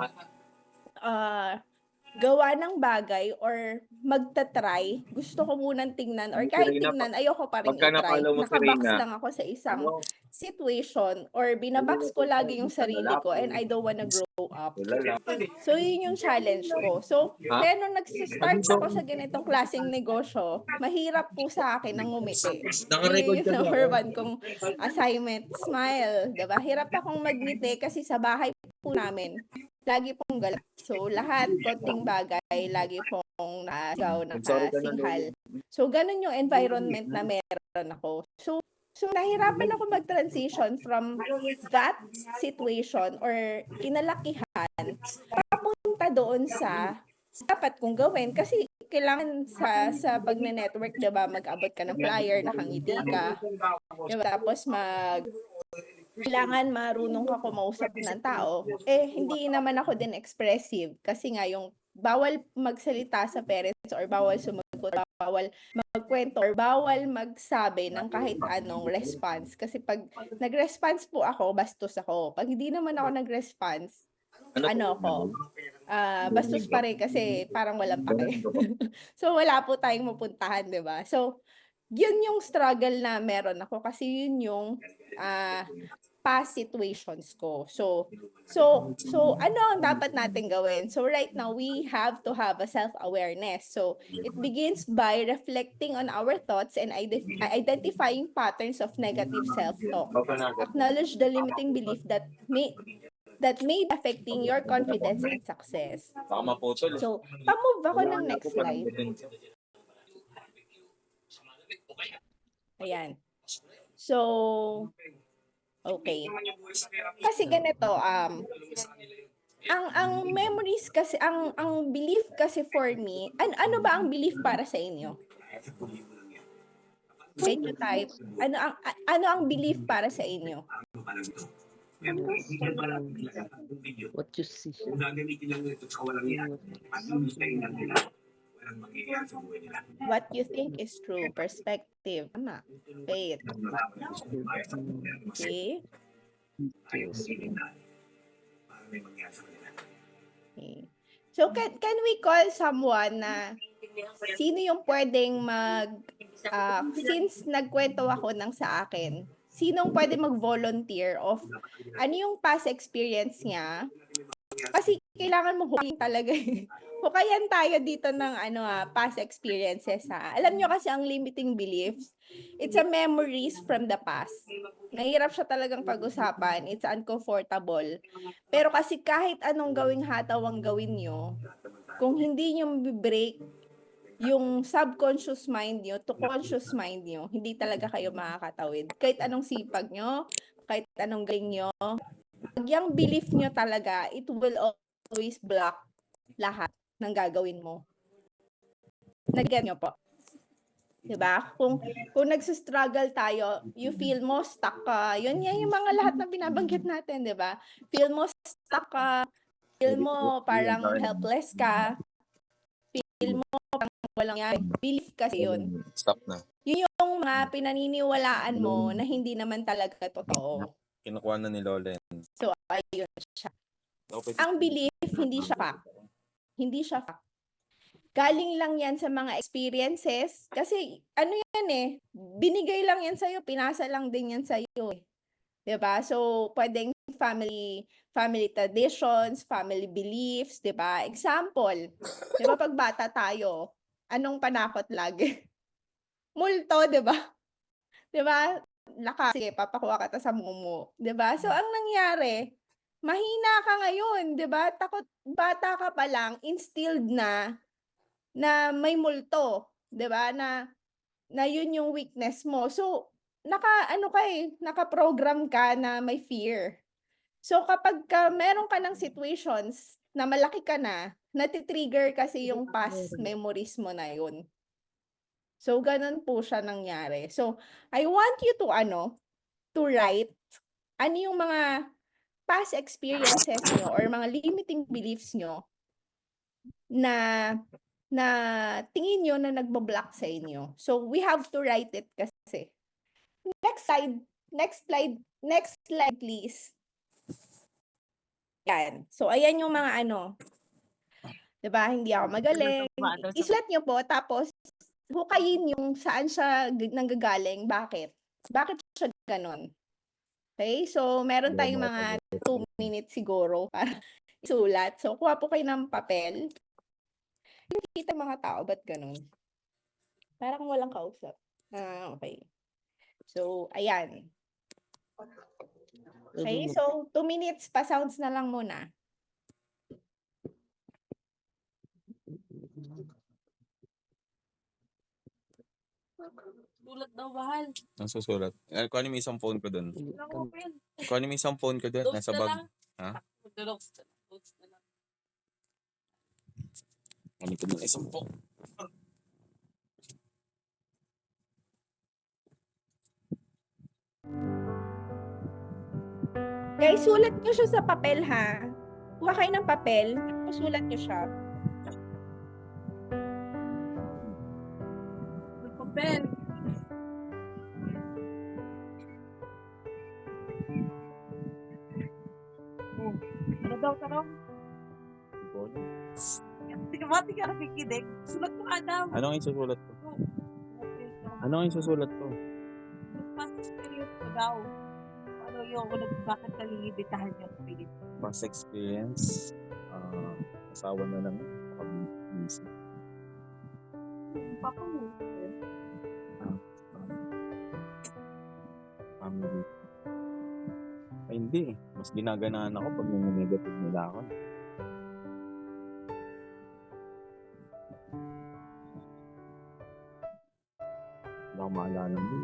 gawa ng bagay or magta-try. Gusto ko munang tingnan or kahit tingnan, ayoko pa rin Pagka i-try. napalo mo si Nakabox Reyna, lang ako sa isang situation or binabox ko lagi yung sarili ko and I don't wanna grow up. So, yun yung challenge ko. So, kaya nung nag-start ako sa ganitong klaseng negosyo, mahirap po sa akin ang ngumiti. Yun yung number one kong assignment, smile. Diba? Hirap akong magngiti kasi sa bahay po namin, lagi pong galat. So, lahat, konting bagay, lagi pong nasigaw, nakasinghal. So, ganun yung environment na meron ako. So nahirapan ako mag-transition from that situation or kinalakihan papunta doon sa dapat kong gawin kasi kailangan sa pagne-network, 'di ba, mag-abot ka ng flyer, nakangiti ka. 'Di ba? Tapos kailangan marunong ka kumausap ng tao. Hindi naman ako din expressive kasi nga yung bawal magsalita sa parents or bawal sumagot, or bawal magkwento, or bawal magsabi ng kahit anong response. Kasi pag nag-response po ako, bastos ako. Pag hindi naman ako nag-response, bastos pa rin kasi parang walang pake. So, wala po tayong mapuntahan, di ba? So, yun yung struggle na meron ako kasi yun yung past situations ko. So ano ang dapat natin gawin? So right now, we have to have a self-awareness. So it begins by reflecting on our thoughts and identifying patterns of negative self-talk. Acknowledge the limiting belief that may be affecting your confidence and success. Baka maputol. So, pa-move ako ng next slide. Ayan. So, okay. Kasi ganito, ang memories kasi, ang belief kasi for me, ano ba ang belief para sa inyo? Can you type? Ano ang belief para sa inyo? What you see. What you think is true. Perspective. Tama. Faith. Okay. Okay. So, can we call someone na sino yung pwedeng since nagkwento ako ng sa akin, sinong pwede mag-volunteer of ano yung past experience niya? Kasi kailangan mo hukayin talaga. Hukayan tayo dito ng past experiences ha. Alam nyo kasi ang limiting beliefs, it's a memories from the past. Mahirap siya talagang pag-usapan. It's uncomfortable. Pero kasi kahit anong gawing hataw ang gawin nyo, kung hindi nyo break yung subconscious mind nyo to conscious mind nyo, hindi talaga kayo makakatawid. Kahit anong sipag nyo, kahit anong galing nyo, pag yung belief nyo talaga, it will always block lahat ng gagawin mo. Nagigyan nyo po. Diba? Kung nagsistruggle tayo, you feel mo stuck ka. Yun yung mga lahat na binabanggit natin, diba? Feel mo stuck ka. Feel mo parang helpless ka. Feel mo parang walang yan. Belief kasi yun. Stop na. Yun yung mga pinaniniwalaan mo na hindi naman talaga totoo. Kinukuha na ni Lolen. So, ayun siya. Ang belief, hindi siya fact. Hindi siya fact. Galing lang yan sa mga experiences. Kasi, binigay lang yan sa'yo, pinasa lang din yan sa'yo. Diba? So, pwedeng family traditions, family beliefs, diba? Example, diba pag bata tayo, anong panakot lagi? Multo, diba? Diba? Sige, papakuha ka sa mumu. Diba? So, ang nangyari, mahina ka ngayon, diba? Takot, bata ka pa lang, instilled na may multo, 'di ba? Na yun yung weakness mo. So, naka-program ka na may fear. So kapag meron ka ng situations na malaki ka na, natitrigger kasi yung past memories mo na yun. So ganun po siya nangyari. So I want you to to write ano yung mga past experiences nyo or mga limiting beliefs nyo na na tingin nyo na nagbo-block sa inyo. So we have to write it kasi. Next slide. Next slide please. Yan. So ayan yung mga 'di ba? Hindi ako magaling. Isulat nyo po tapos hukayin yung saan siya nanggagaling, bakit? Bakit siya ganon? Okay? So meron tayong mga 2 minutes siguro para isulat. So kuha po kayo ng papel. Kita mga tao ba't ganon? Parang walang kausap. Okay. So ayan. Okay, so 2 minutes pa sounds na lang muna. Sulat daw, bahal. Ang susulat. Kuhanin mo isang phone ko dun. Walang open. Kuhanin mo isang phone ko dun. Notes Nasa na bag. lang. Ha? Notes na lang. Kuhanin ko dun isang phone. Guys, sulat nyo siya sa papel ha. Kuha kayo ng papel, tapos sulat nyo siya. May papel. Oh, ano daw, tanong? Mati ka nakikinig. Sulat mo ka daw. Ano ang isusulat ko? Okay. Ano ang isusulat ko? Yung past experience mo daw. Ano yung bakit nalilibitahan yung feeling? Past experience. Asawa na lang. Pag-busy. Papa mo. Family. Ay, hindi. Mas ginaganaan ako pag negative nila ako. Wala akong maalala mo.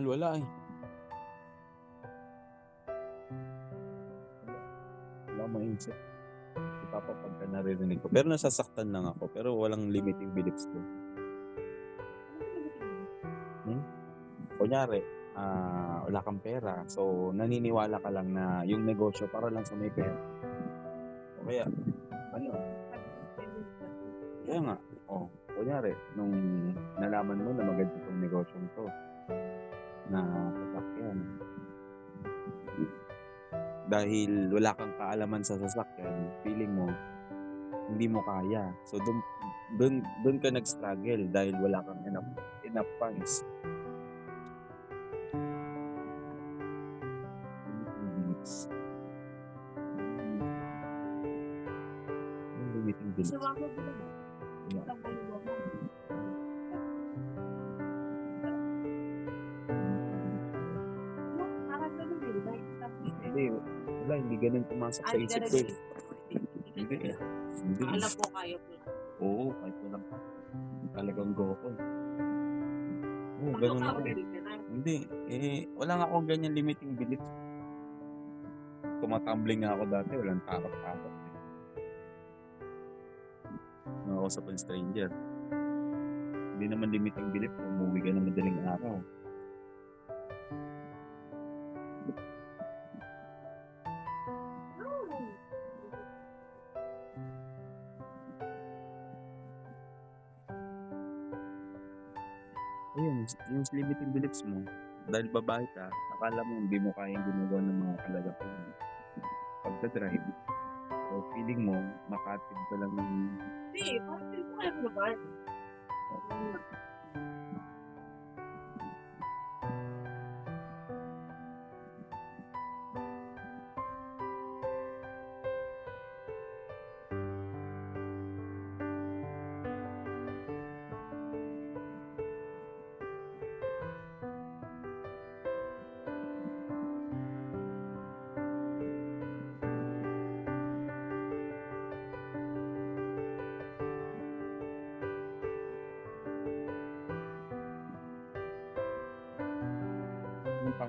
Wala eh. Wala akong maisip. Ipapapag ka naririnig ko. Pero nasasaktan lang ako. Pero walang limiting beliefs ko. Kunyari, wala kang pera. So, naniniwala ka lang na yung negosyo para lang sa may pera. O kaya, kaya nga, kunyari, nung nalaman mo na maganda itong negosyong to, na sasakyan. Dahil wala kang kaalaman sa sasakyan, feeling mo, hindi mo kaya. So, dun ka nag-struggle dahil wala kang enough funds. Limiting beliefs. Sawa mo ba? Walang baliwa mo. Parang ganun eh. Wala, hindi ganun pumasok sa isip ko. Hindi. Alam mo, kaya mo lang. Oo, kahit walang pa. Talagang go ko. Oo, ganun ako. Hindi, wala nga akong ganyan limiting beliefs. Tumatumbling nga ako dati, walang takot-takot. Nakausap ang stranger. Hindi naman limiting belief kung umuwi ka na madaling araw. Ayun, yung limiting beliefs mo, dahil babae ka, akala mo hindi mo kayang gumagawa ng mga kalagapan. Pagka-drive, so feeling mo, makatid ka lang ng... Hindi, parang hindi ko kaya naman.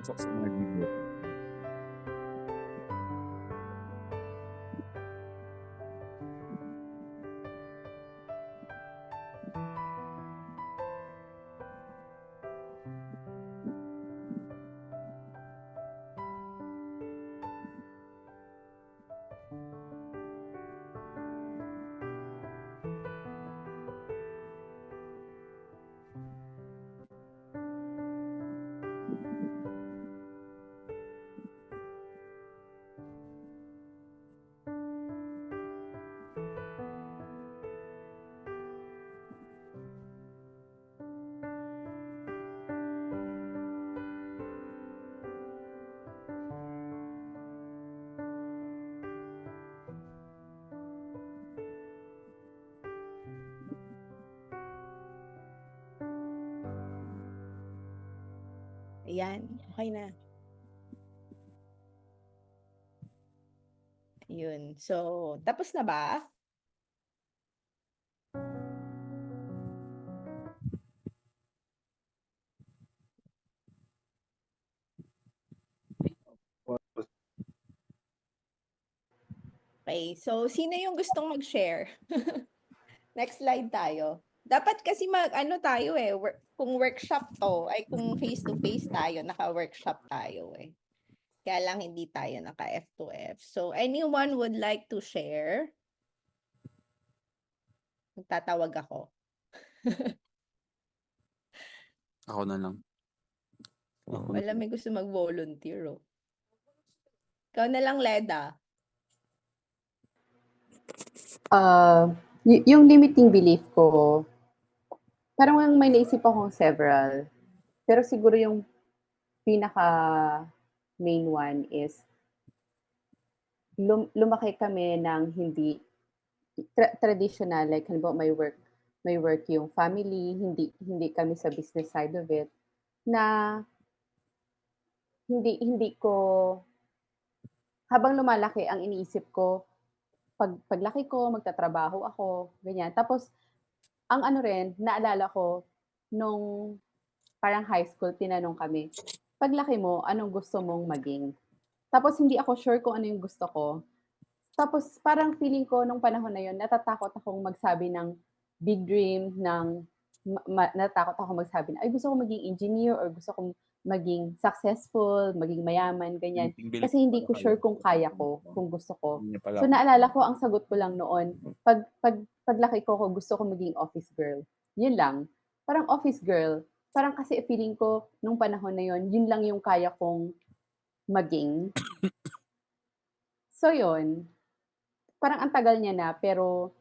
papasok sa mga libo. Ayan, okay na. Yun. So, tapos na ba? Okay. So, sino yung gustong mag-share? Next slide tayo. Dapat kasi ano tayo eh, kung workshop to, ay kung face-to-face tayo, naka-workshop tayo eh. Kaya lang hindi tayo naka F2F. So, anyone would like to share? Magtatawag ako. Ako na lang. Wala may gusto mag-volunteer oh. Ikaw na lang, Leda. Yung limiting belief ko, parang may naisip akong several. Pero siguro yung pinaka main one is lumaki kami ng hindi traditional, like halimbawa may work yung family, hindi kami sa business side of it, na hindi ko, habang lumalaki ang iniisip ko, paglaki ko, magtatrabaho ako, ganyan. Tapos, ang ano rin, naalala ko, nung parang high school, tinanong kami, paglaki mo, anong gusto mong maging? Tapos, hindi ako sure kung ano yung gusto ko. Tapos, parang feeling ko, nung panahon na yun, natatakot akong magsabi ng big dream, natatakot akong magsabi na, ay, gusto ko maging engineer or gusto kong maging successful, maging mayaman, ganyan. Kasi hindi ko sure kung kaya ko, kung gusto ko. So naalala ko, ang sagot ko lang noon, paglaki ko, gusto ko maging office girl. Yun lang. Parang office girl. Parang kasi feeling ko, nung panahon na yun, yun lang yung kaya kong maging. So yun. Parang ang tagal niya na, pero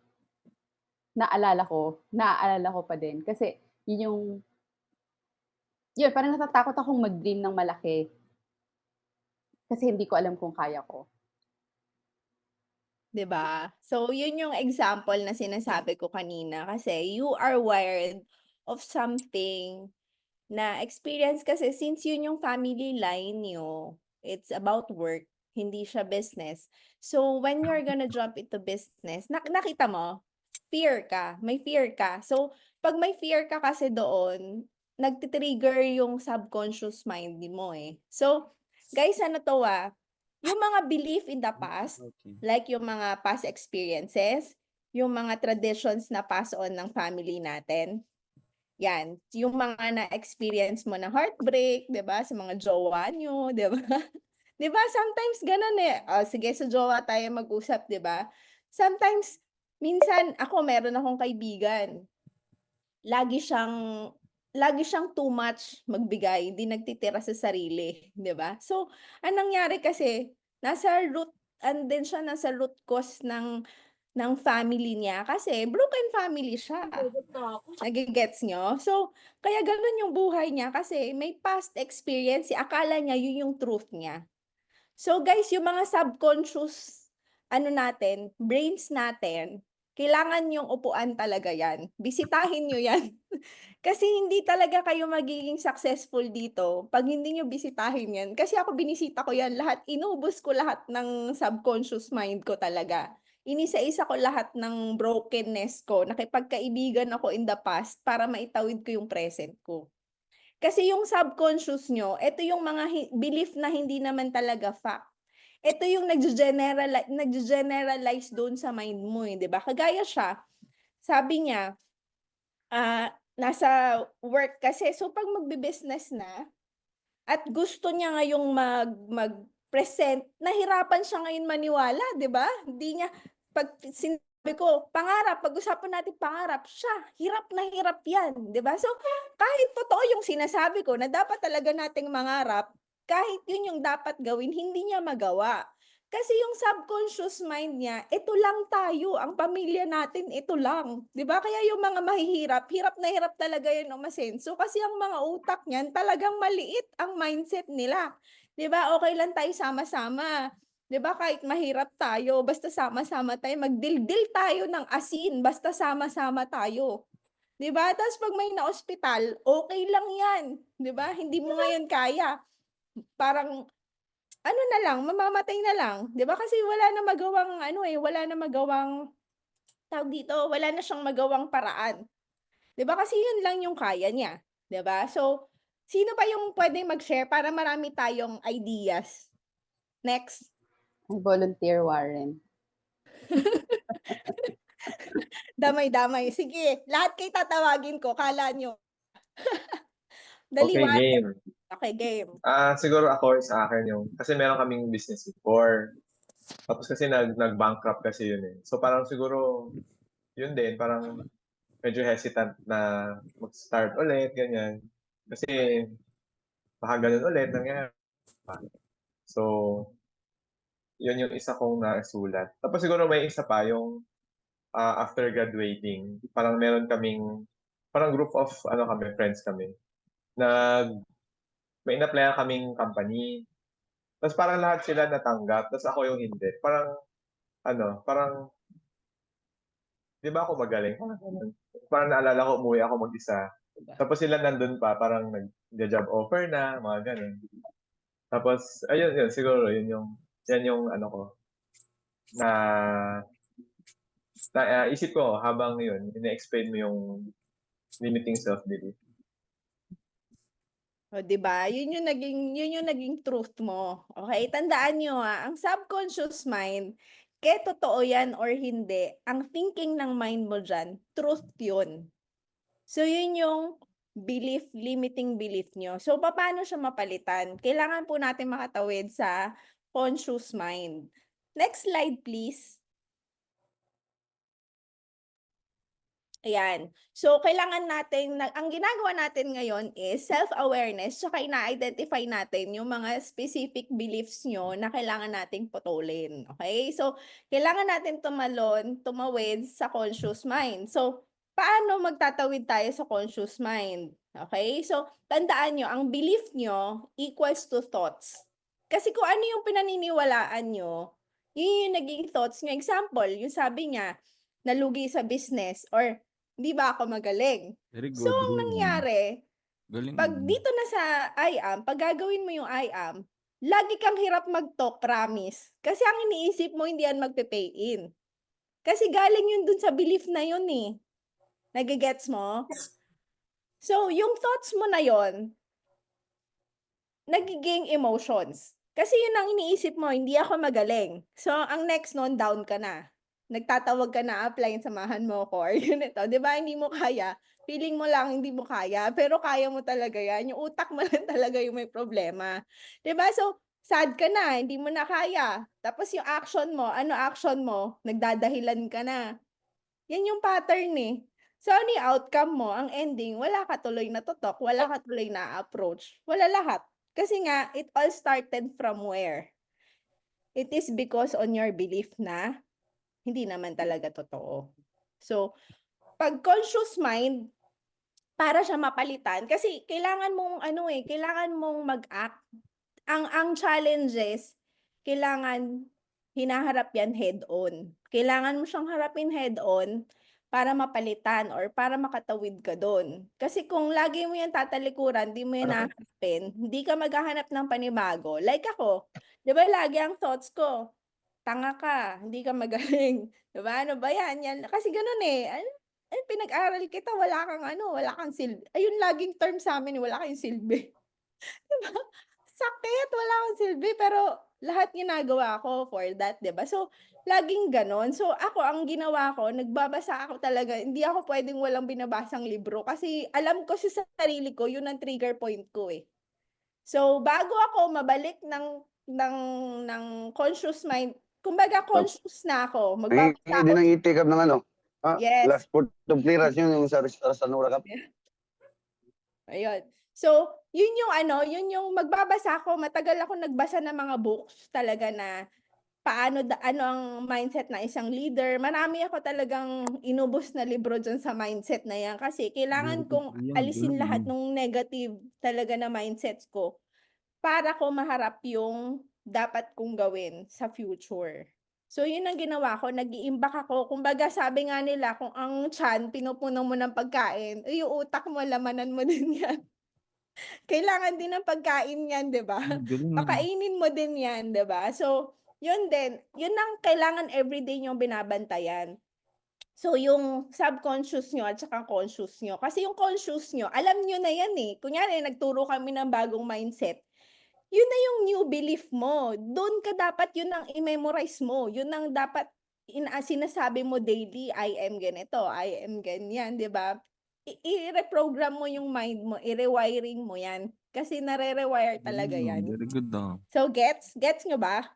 naaalala ko pa din. Kasi yun, parang natatakot akong mag-dream ng malaki. Kasi hindi ko alam kung kaya ko. 'Di ba? So, yun yung example na sinasabi ko kanina. Kasi you are wired of something na experience kasi since yun yung family line nyo, it's about work, hindi siya business. So, when you're gonna jump into business, nakita mo, may fear ka. So, pag may fear ka kasi doon, nagtitrigger yung subconscious mind mo eh. So, guys, ano to yung mga belief in the past, like yung mga past experiences, yung mga traditions na pass on ng family natin, yan, yung mga na-experience mo na heartbreak, 'di ba? Sa mga jowa nyo, 'di ba? 'Di ba? Sometimes ganun eh. Sige, sa jowa tayo mag-usap, 'di ba? Sometimes, minsan, meron akong kaibigan. Lagi siyang too much magbigay, hindi nagtitira sa sarili, 'di ba? So, anong nangyari kasi, nasa root cause ng family niya kasi broken family siya. Nagigets nyo? So, kaya ganun yung buhay niya kasi may past experience, akala niya yun yung truth niya. So guys, yung mga subconscious, brains natin, kailangan yung upuan talaga yan. Bisitahin nyo yan. Kasi hindi talaga kayo magiging successful dito pag hindi nyo bisitahin yan. Kasi ako binisita ko yan lahat. Inubos ko lahat ng subconscious mind ko talaga. Inisa-isa ko lahat ng brokenness ko. Nakipagkaibigan ako in the past para maitawid ko yung present ko. Kasi yung subconscious nyo, ito yung mga belief na hindi naman talaga fact. Ito yung nag-generalize doon sa mind mo, di ba? Kagaya siya, sabi niya, nasa work kasi, so pag magbe-business na, at gusto niya ngayong mag-present, nahirapan siya ngayon maniwala, di ba? Hindi niya, pag sinabi ko, pangarap, pag-usapan natin pangarap, siya, hirap na hirap yan, di ba? So, kahit totoo yung sinasabi ko na dapat talaga nating mangarap, kahit yun yung dapat gawin, hindi niya magawa. Kasi yung subconscious mind niya, ito lang tayo, ang pamilya natin, ito lang. Di ba? Kaya yung mga mahihirap, hirap na hirap talaga yun umasenso. Kasi ang mga utak niyan, talagang maliit ang mindset nila. Di ba? Okay lang tayo sama-sama. Di ba? Kahit mahirap tayo, basta sama-sama tayo, magdildil tayo ng asin, basta sama-sama tayo. Di ba? Tapos pag may na-ospital, okay lang yan. Di ba? Hindi mo ngayon kaya. Parang ano na lang, mamamatay na lang, 'di ba? Kasi wala na magawang wala na magawang tawag dito, wala na siyang magawang paraan. 'Di ba? Kasi 'yun lang yung kaya niya, 'di ba? So, sino pa yung pwedeng mag-share para marami tayong ideas? Next. I volunteer, Warren. Damay-damay. Sige, lahat kayo tatawagin ko, kala nyo. Dali, Okay, Warren. game. Okay, game. Siguro ako sa akin yung, kasi meron kaming business before. Tapos kasi nag-bankrupt kasi yun eh. So parang siguro, yun din, parang medyo hesitant na mag-start ulit, ganyan. Kasi baka ganun ulit nangyari. So, yun yung isa kong nasulat. Tapos siguro may isa pa yung after graduating, parang meron kaming, parang group of friends kami. May in-applyan kaming company. Tapos parang lahat sila natanggap, tapos ako yung hindi. Parang, di ba ako magaling? Parang naalala ko, umuwi ako mag-isa. Tapos sila nandun pa, parang nag-job offer na, mga ganun. Tapos, ayun, siguro, yan yung ko, isip ko habang yun, ina-explain mo yung limiting self-belief. O, 'di ba? Yun yung naging truth mo. Okay? Tandaan niyo ang subconscious mind, kaya totoo yan or hindi, ang thinking ng mind mo diyan, truth 'yun. So yun yung limiting belief nyo. So paano siya mapalitan? Kailangan po natin makatawid sa conscious mind. Next slide, please. Ayan. So, kailangan natin, ang ginagawa natin ngayon is self-awareness, tsaka ina-identify natin yung mga specific beliefs nyo na kailangan nating putulin. Okay? So, kailangan natin tumawid sa conscious mind. So, paano magtatawid tayo sa conscious mind? Okay? So, tandaan nyo, ang belief nyo equals to thoughts. Kasi kung ano yung pinaniniwalaan nyo, yun yung naging thoughts nyo. Example, yung sabi niya, nalugi sa business or hindi ba ako magaling? Very good. So, ang nangyari, Galing pag mo. dito na sa I am, pag gagawin mo yung I am, lagi kang hirap mag-talk, promise. Kasi ang iniisip mo, hindi yan magpe-pay in. Kasi galing yun dun sa belief na yun eh. Nagigets mo? So, yung thoughts mo na yun, nagiging emotions. Kasi yun ang iniisip mo, hindi ako magaling. So, ang next nun, down ka na. Nagtatawag ka na, apply, samahan mo ko, or yun ito. Di ba, hindi mo kaya. Feeling mo lang, hindi mo kaya. Pero kaya mo talaga yan. Yung utak mo lang talaga yung may problema. Di ba? So, sad ka na, hindi mo na kaya. Tapos yung action mo, ano action mo? Nagdadahilan ka na. Yan yung pattern eh. So, ano yung outcome mo? Ang ending, wala ka tuloy na tutok, wala ka tuloy na approach. Wala lahat. Kasi nga, it all started from where? It is because on your belief na hindi naman talaga totoo. So, pag conscious mind, para siya mapalitan, kasi kailangan mong kailangan mong mag-act. Ang challenges, kailangan hinaharap yan head-on. Kailangan mo siyang harapin head-on para mapalitan or para makatawid ka doon. Kasi kung lagi mo yan tatalikuran, di mo yan haharapin, hindi ka maghahanap ng panibago. Like ako, di ba lagi ang thoughts ko, tanga ka, hindi ka magaling. Di ba? Ano ba yan? Kasi ganun eh. pinag-aral kita, wala kang wala kang silbi. Ayun laging term sa amin, wala kang silbi. 'Di ba? Sakit, wala kang silbi, pero lahat ginagawa ko for that, 'di ba? So, laging gano'n. So, ako ang ginawa ko, nagbabasa ako talaga. Hindi ako puwedeng walang binabasang libro kasi alam ko sa sarili ko, yun ang trigger point ko, eh. So, bago ako mabalik ng ng conscious mind, kumbaga conscious na ako, Nangingi magbabasa din ako. ng itikap ng ano? Yes. Last port of clearance yun, yung sa Sanura Cup. Ayun. So, yun yung magbabasa ako, matagal ako nagbasa ng mga books talaga na ano ang mindset ng isang leader. Marami ako talagang inubos na libro diyan sa mindset na yan kasi kailangan kong alisin lahat ng negative talaga na mindsets ko para ko maharap yung dapat kong gawin sa future. So, yun ang ginawa ko, nag-iimbak ako. Kumbaga, sabi nga nila, kung ang tiyan, pinupunan mo ng pagkain, yung utak mo, lamanan mo din yan. Kailangan din ng pagkain yan, 'di ba? Pakainin mo din yan, 'di ba? So, yun din, yun ang kailangan everyday niyong binabantayan. So, yung subconscious nyo at saka conscious nyo. Kasi yung conscious nyo, alam nyo na yan eh. Kunyari, nagturo kami ng bagong mindset. Yun na yung new belief mo. Doon ka dapat yun ang i-memorize mo. Yun ang dapat sinasabi mo daily, I am ganito, I am ganyan, 'di ba? I-reprogram mo yung mind mo, i-rewiring mo 'yan. Kasi nare-rewire talaga 'yan. Very good daw. So gets nyo ba?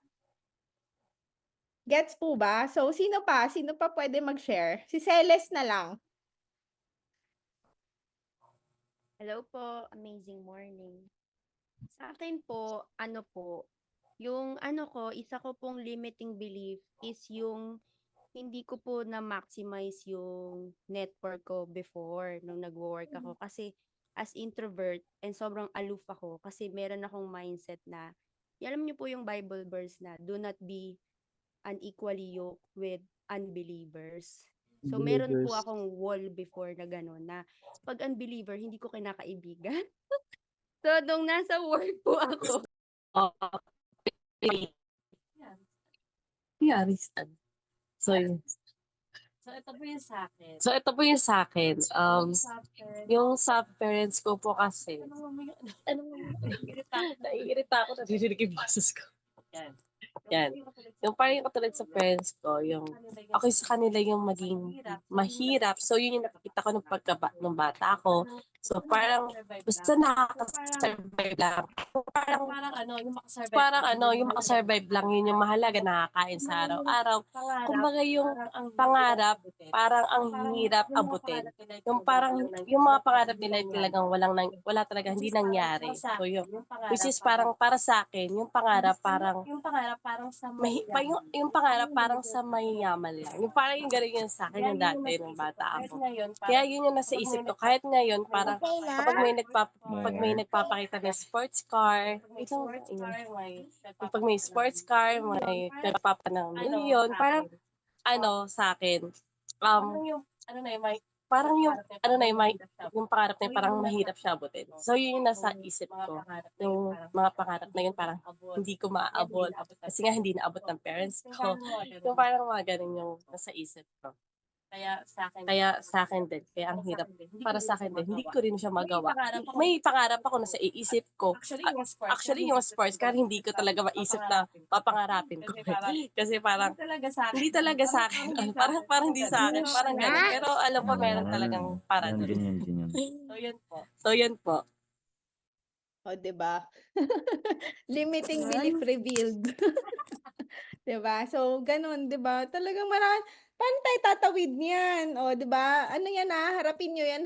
Gets po ba? So sino pa pwede mag-share? Si Celes na lang. Hello po, amazing morning. Sa akin po, yung isa ko pong limiting belief is yung hindi ko po na-maximize yung network ko before nung nagwo-work ako. Kasi as introvert and sobrang aloof ako kasi meron akong mindset na, alam niyo po yung Bible verse na, do not be unequally yoked with unbelievers. So, meron po akong wall before na gano'n na pag unbeliever, hindi ko kinakaibigan. So, nung nasa work po ako, Yaris. So, ito po yung sa akin. Yung sa parents ko po kasi, naiirita ako, nadidinig yung boses ko. Yan. Yung parang yung katulad sa parents ko, yung ako sa kanila yung maging mahirap. So, yun yung nakikita ko nung bata ako. So, parang basta nakaka-survive lang. Parang yung makasurvive lang, yun yung mahalaga, nakakain sa araw-araw. Kumbaga yung pangarap, parang ang hirap abutin. Yung parang, yung mga pangarap nila talagang wala talaga, hindi nangyari. So, which is parang para sa akin, yung pangarap parang yung pangarap parang sa mayayaman lang. Yung parang yung gano'n yun sa akin yung dati nung bata ako. Kaya yun yung nasa isip ko. Kahit ngayon, parang kapag may nagpapakita ng sports car, kapag may sports car, may nagpapa ng milyon, parang sa akin, parang yung pangarap na yun, parang mahirap siya abutin. So, yun yung nasa isip ko. Yung mga pangarap na yun, parang hindi ko maaabot. Kasi nga, hindi naabot ng parents ko. Yung parang mga ganun yung nasa isip ko. Kaya sa akin din, kaya ang hirap. Para sa akin din, hindi ko rin siya magawa. May pangarap ako na sa iisip ko. Actually, yung sports car, hindi ko talaga maisip na papangarapin ko. Kasi parang, hindi talaga sa akin. Parang hindi sa akin. Parang ganun. Pero alam ko, meron talagang para doon. So, yun po. O, 'di ba? Limiting belief revealed. 'Di ba? So, gano'n, 'di ba? Talagang paano tayo tatawid niyan? O, 'di ba? Ano yan harapin niyo yan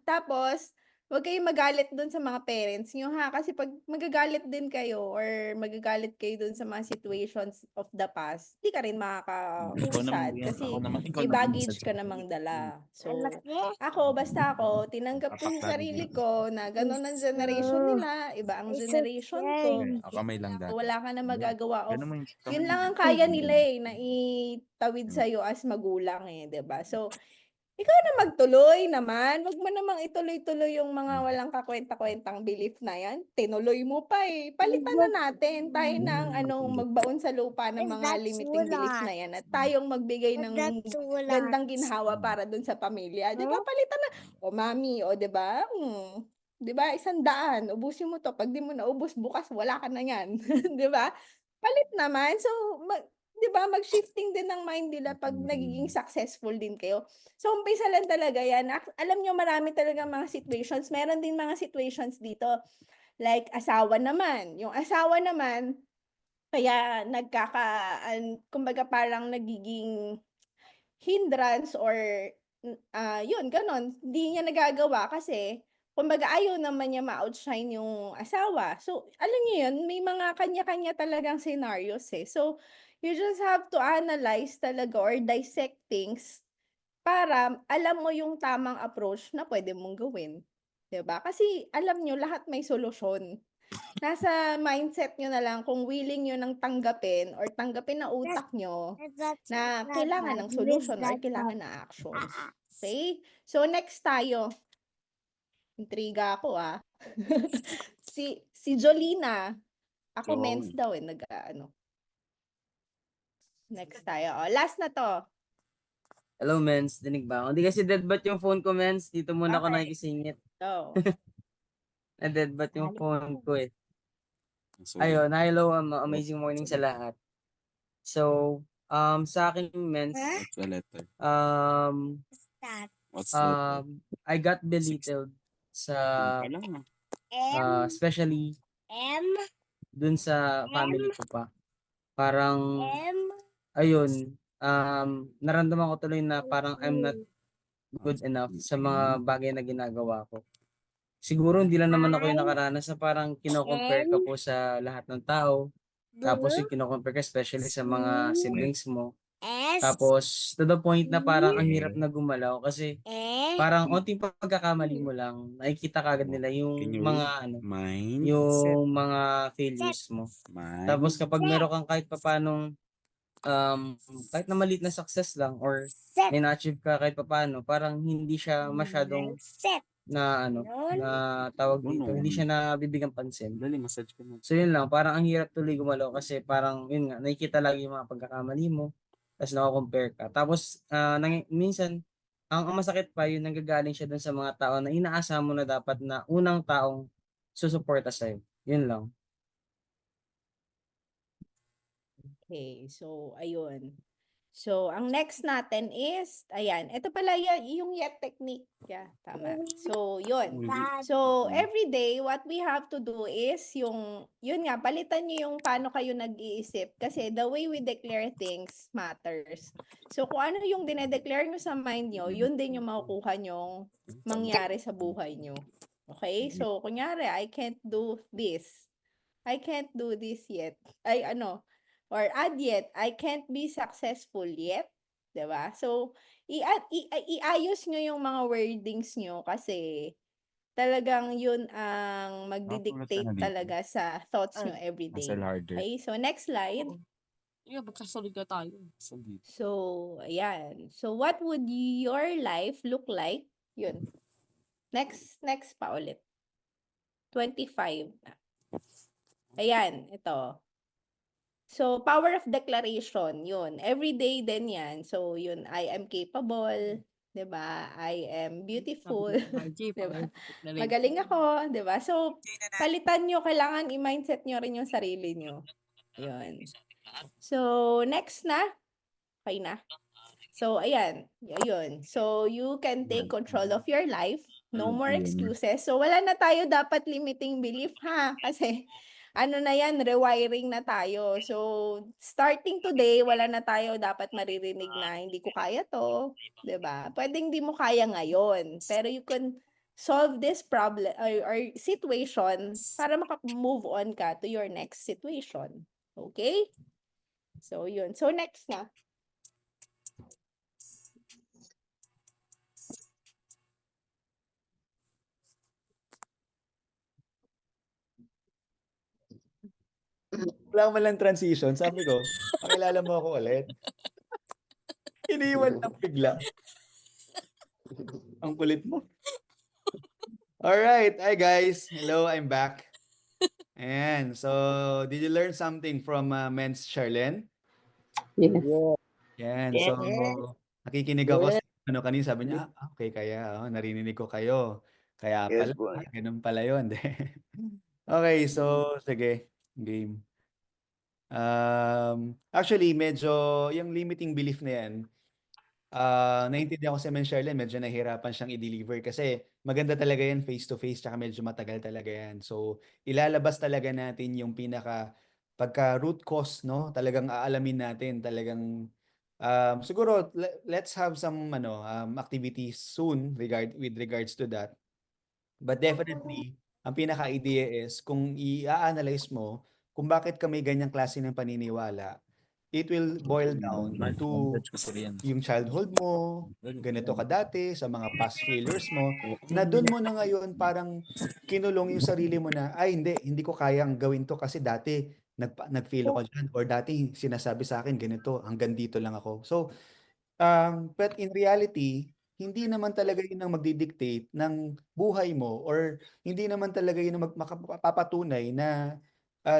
Tapos, huwag kayong magalit do'n sa mga parents niyo kasi pag magagalit din kayo or magagalit kayo do'n sa mga situations of the past, di ka rin makakausad kasi may baggage ka namang dala. So, basta ako, tinanggap ko sa sarili ko na gano'n ang generation nila, iba ang generation ko. Kamay lang dati. Wala ka na magagawa of Ganun mo yung yun lang ang kaya nila na itawid sa'yo as magulang 'di ba? So, ikaw na magtuloy naman. Wag mo namang ituloy-tuloy yung mga walang kakwenta-kwentang belief na yan. Tinuloy mo pa eh. Palitan na natin. Tayo na ang magbaon sa lupa ng mga limiting beliefs na yan at tayong magbigay ng gandang ginhawa para dun sa pamilya. Di ba? Palitan na. O mami, o di ba? 'Di ba? 100, ubusin mo 'to. Pag di mo naubos bukas, wala ka na yan. 'Di ba? Palit naman. So, 'di ba, mag-shifting din ng mind nila pag nagiging successful din kayo. So, umpisa lang talaga yan. Alam nyo, marami talaga mga situations. Meron din mga situations dito. Like, asawa naman. Yung asawa naman, kaya kumbaga parang nagiging hindrance or yun, ganon. Hindi niya nagagawa kasi kumbaga ayaw naman niya ma-outshine yung asawa. So, alam niyo yun, may mga kanya-kanya talagang scenarios eh. So, you just have to analyze talaga or dissect things para alam mo yung tamang approach na pwede mong gawin. 'Di ba? Kasi alam niyo lahat may solusyon. Nasa mindset niyo na lang kung willing niyo nang tanggapin or tanggapin ng utak niyo na kailangan ng solution or kailangan ng actions. Okay? So, next tayo. Intriga ako si Jolina. Ako Oo. mens daw nag-ano. Next tayo. Last na to. Hello, Mens. Dinig ba ako? Hindi kasi deadbat yung phone ko, Mens. Dito muna ako Okay. nakikisingit. Go. Na-deadbat yung phone ko eh. So, Ayun, hello, amazing morning sa lahat. So, sa akin, Mens, what's the letter? What's the I got belittled sa, especially dun sa family ko pa. Parang, ayun, naramdaman ko tuloy na parang I'm not good enough sa mga bagay na ginagawa ko. Siguro hindi lang naman ako yung nakaranas na parang kino-compare ka po sa lahat ng tao. Tapos yung kino-compare ka especially sa mga siblings mo. Tapos to the point na parang ang hirap na gumalaw kasi parang onting pagkakamali mo lang, nakikita kagad nila yung Can you mga yung mga failures mo. Tapos kapag meron kang kahit papanong kahit na maliit na success lang or may na-achieve ka kahit papaano, parang hindi siya masyadong na tawag dito, hindi siya nabibigyan pansin. Dali, massage ko na. So yun lang, parang ang hirap tuloy gumalaw kasi parang yun nga, nakikita lagi yung mga pagkakamali mo, tapos nako-compare ka. Tapos minsan, ang masakit pa yun, nanggagaling siya dun sa mga tao na inaasa mo na dapat na unang taong susuporta sa'yo. Yun lang. Okay, so ayun. So, ang next natin is, ayan, ito pala yung yet technique. Yeah, tama. So, yun. So, every day, what we have to do is yun nga, palitan nyo yung paano kayo nag-iisip. Kasi the way we declare things matters. So, kung ano yung dinedeclare nyo sa mind nyo, yun din yung makukuha nyong mangyari sa buhay nyo. Okay? So, kunyari, I can't do this. I can't do this yet. Or add yet, I can't be successful yet. 'Di ba? So, iayos nyo yung mga wordings nyo kasi talagang yun ang magdidictate talaga sa thoughts nyo everyday. Muscle harder. Okay? So, next slide. Magkasunod ka tayo. So, ayan. So, what would your life look like? Yun. Next pa ulit. 25. Ayan, ito. So, power of declaration, yun. Everyday din yan. So, yun, I am capable, 'di ba? I am beautiful, 'di ba? Magaling ako, 'di ba? So, palitan nyo, kailangan i-mindset nyo rin yung sarili nyo. Yun. So, next na. Okay na. So, ayan. Ayun. So, you can take control of your life. No more excuses. So, wala na tayo dapat limiting belief, ha? Kasi, na yan, rewiring na tayo. So, starting today, wala na tayo dapat maririnig na hindi ko kaya to. 'Di ba? Pwedeng hindi mo kaya ngayon. Pero you can solve this problem or situation para maka-move on ka to your next situation. Okay? So, yun. So, next na. Wala man lang transition. Sabi ko, pakilala mo ako ulit. Iniwan lang bigla. Ang kulit mo. Alright. Hi guys. Hello, I'm back. Ayan. So, did you learn something from Men's Charlene? Yes. Yan. So, nakikinig ako sa ano kanina, sabi niya, okay, kaya narinig ko kayo. Kaya Yes pala, po. ganun pala yun. Okay, so, sige, game. Actually, medyo, yung limiting belief na yan, naiintindihan ko si Ma'am Charlene, medyo nahihirapan siyang i-deliver kasi maganda talaga yan face-to-face, tsaka medyo matagal talaga yan. So, ilalabas talaga natin yung pagka root cause, no? Talagang aalamin natin, talagang siguro let's have some activities soon with regards to that. But definitely, ang pinaka-idea is kung i-analyze mo kung bakit ka may ganyang klase ng paniniwala, it will boil down to yung childhood mo, ganito ka dati, sa mga past failures mo, na doon mo na ngayon parang kinulong yung sarili mo na, ay hindi ko kayang gawin to kasi dati nag-fail ako dyan or dati sinasabi sa akin ganito, hanggang dito lang ako. So, but in reality, hindi naman talaga yun ang magdidictate ng buhay mo or hindi naman talaga yun ang makapapatunay na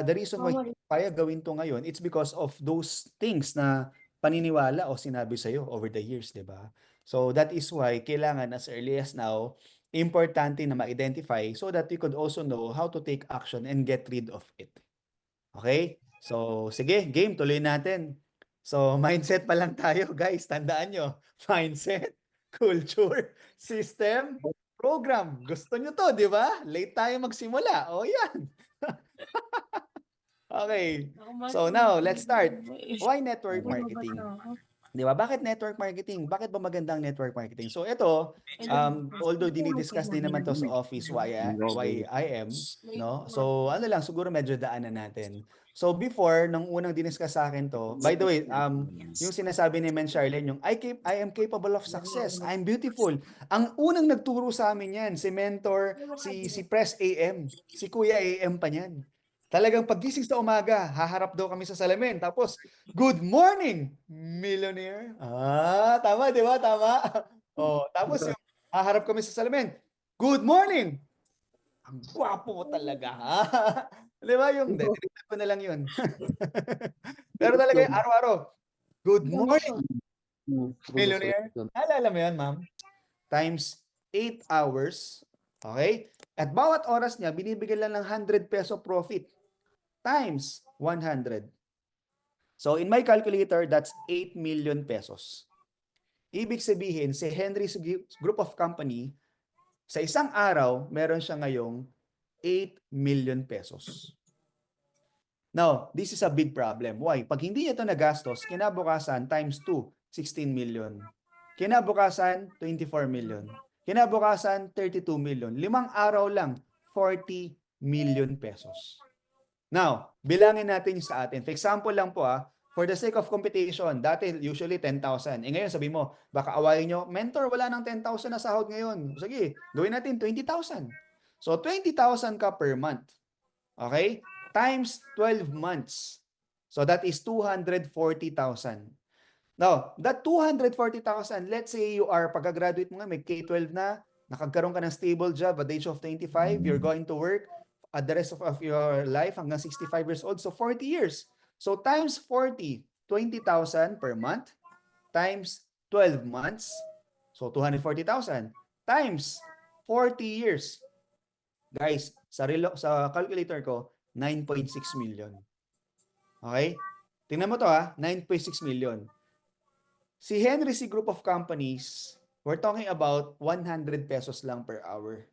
the reason why kaya gawin to ngayon, it's because of those things na paniniwala o sinabi sa'yo over the years, di ba? So that is why kailangan as early as now, importante na ma-identify so that you could also know how to take action and get rid of it. Okay? So, sige, game, tuloy natin. So, mindset pa lang tayo, guys. Tandaan nyo, mindset, culture, system, program. Gusto nyo to, di ba? Late tayo magsimula. O, yan. Okay. So, now, let's start. Why network marketing? Di ba? Bakit network marketing? Bakit ba magandang network marketing? So, ito, although dinidiscuss din naman to sa office why I am, no? So, ano lang, siguro medyo daanan natin. So, before, nung unang diniscuss sa akin to, by the way, yung sinasabi ni Men Charlene, yung I am capable of success. I'm beautiful. Ang unang nagturo sa amin yan, si mentor, si Press AM, si Kuya AM pa niyan. Talagang paggising sa umaga, haharap daw kami sa salamin. Tapos, good morning, millionaire. Tama, di ba? Tama. Oh, tapos yung haharap kami sa salamin. Good morning. Ang gwapo mo talaga, ha? Di ba yung, tinignan ko na lang yun. Pero talaga yung araw-araw, good morning, millionaire. Alala mo yan, ma'am? Times 8 hours. Okay? At bawat oras niya, binibigyan lang ng 100 peso profit. Times 100. So in my calculator, that's 8 million pesos. Ibig sabihin, si Henry's Group of Company, sa isang araw, meron siya ngayong 8 million pesos. Now, this is a big problem. Why? Pag hindi niya ito nagastos, kinabukasan times 2, 16 million. Kinabukasan, 24 million. Kinabukasan, 32 million. 5 araw lang, 40 million pesos. Now, bilangin natin sa atin. For example lang po for the sake of competition, dati usually 10,000. Ngayon sabi mo, baka awayin nyo, mentor, wala nang 10,000 na sahod ngayon. Sige, gawin natin 20,000. So, 20,000 ka per month. Okay? Times 12 months. So, that is 240,000. Now, that 240,000, let's say you are, pagka-graduate mo nga, may K-12 na, nakagkaroon ka ng stable job at the age of 25, you're going to work at the rest of your life hanggang 65 years old. So 40 years. So times 40, 20,000 per month times 12 months. So 240,000 times 40 years. Guys, sa calculator ko, 9.6 million. Okay? Tingnan mo to 9.6 million. Si Henry C. Group of Companies, we're talking about 100 pesos lang per hour.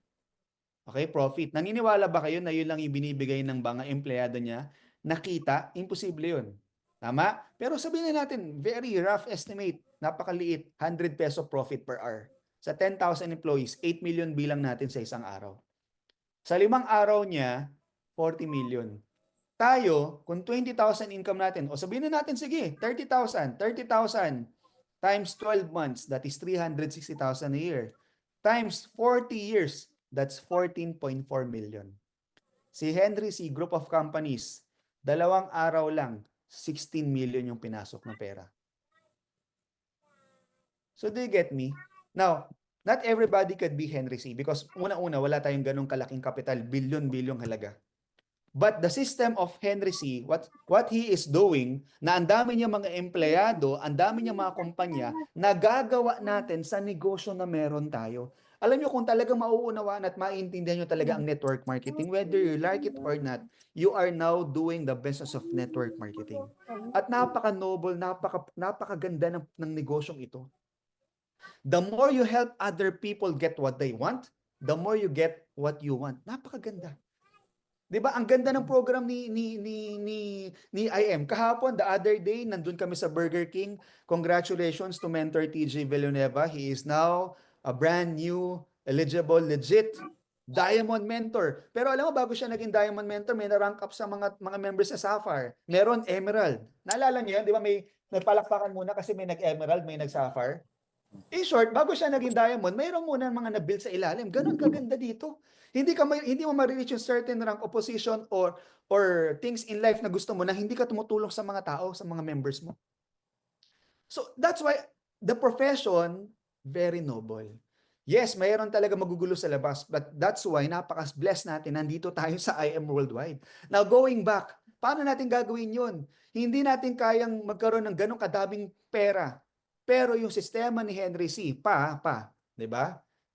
Okay, profit. Naniniwala ba kayo na yun lang ibinibigay ng mga empleyado niya? Nakita? Imposible yun. Tama? Pero sabihin na natin, very rough estimate, napakaliit, 100 peso profit per hour. Sa 10,000 employees, 8 million bilang natin sa isang araw. Sa 5 araw niya, 40 million. Tayo, kung 20,000 income natin, o sabihin na natin, sige, 30,000 times 12 months, that is 360,000 a year. Times 40 years, that's 14.4 million. Si Henry C. Group of Companies, 2 araw lang, 16 million yung pinasok na pera. So do you get me? Now, Not everybody could be Henry C. Because una-una, wala tayong ganong kalaking kapital, bilyon-bilyong halaga. But the system of Henry C., what he is doing, na ang dami niya mga empleyado, ang dami niya mga kumpanya, nagagawa natin sa negosyo na meron tayo. Alam niyo, kung talagang mauunawaan at maintindihan niyo talaga ang network marketing, whether you like it or not, you are now doing the business of network marketing. At napaka-noble, napakaganda ng negosyong ito. The more you help other people get what they want, the more you get what you want. Napakaganda. 'Di ba? Ang ganda ng program ni IM. Kahapon, the other day, nandun kami sa Burger King. Congratulations to Mentor TJ Villanueva. He is now a brand new, eligible, legit Diamond Mentor. Pero alam mo, bago siya naging Diamond Mentor, may na-rank up sa mga members sa Sapphire. Meron Emerald. Naalala niyo 'yan, 'di ba? May nagpalakpakan muna kasi may nag-Emerald, may nag-Sapphire. In short, bago siya naging Diamond, mayroon muna mga na-build sa ilalim. Ganon kaganda dito. Hindi mo ma-reach yung certain rank of position or things in life na gusto mo na hindi ka tumutulong sa mga tao, sa mga members mo. So that's why the profession, very noble. Yes, mayroon talaga magugulo sa labas, but that's why napaka-blessed natin nandito tayo sa IM Worldwide. Now going back, paano natin gagawin yun? Hindi natin kayang magkaroon ng ganong kadaming pera. Pero yung sistema ni Henry C. di ba?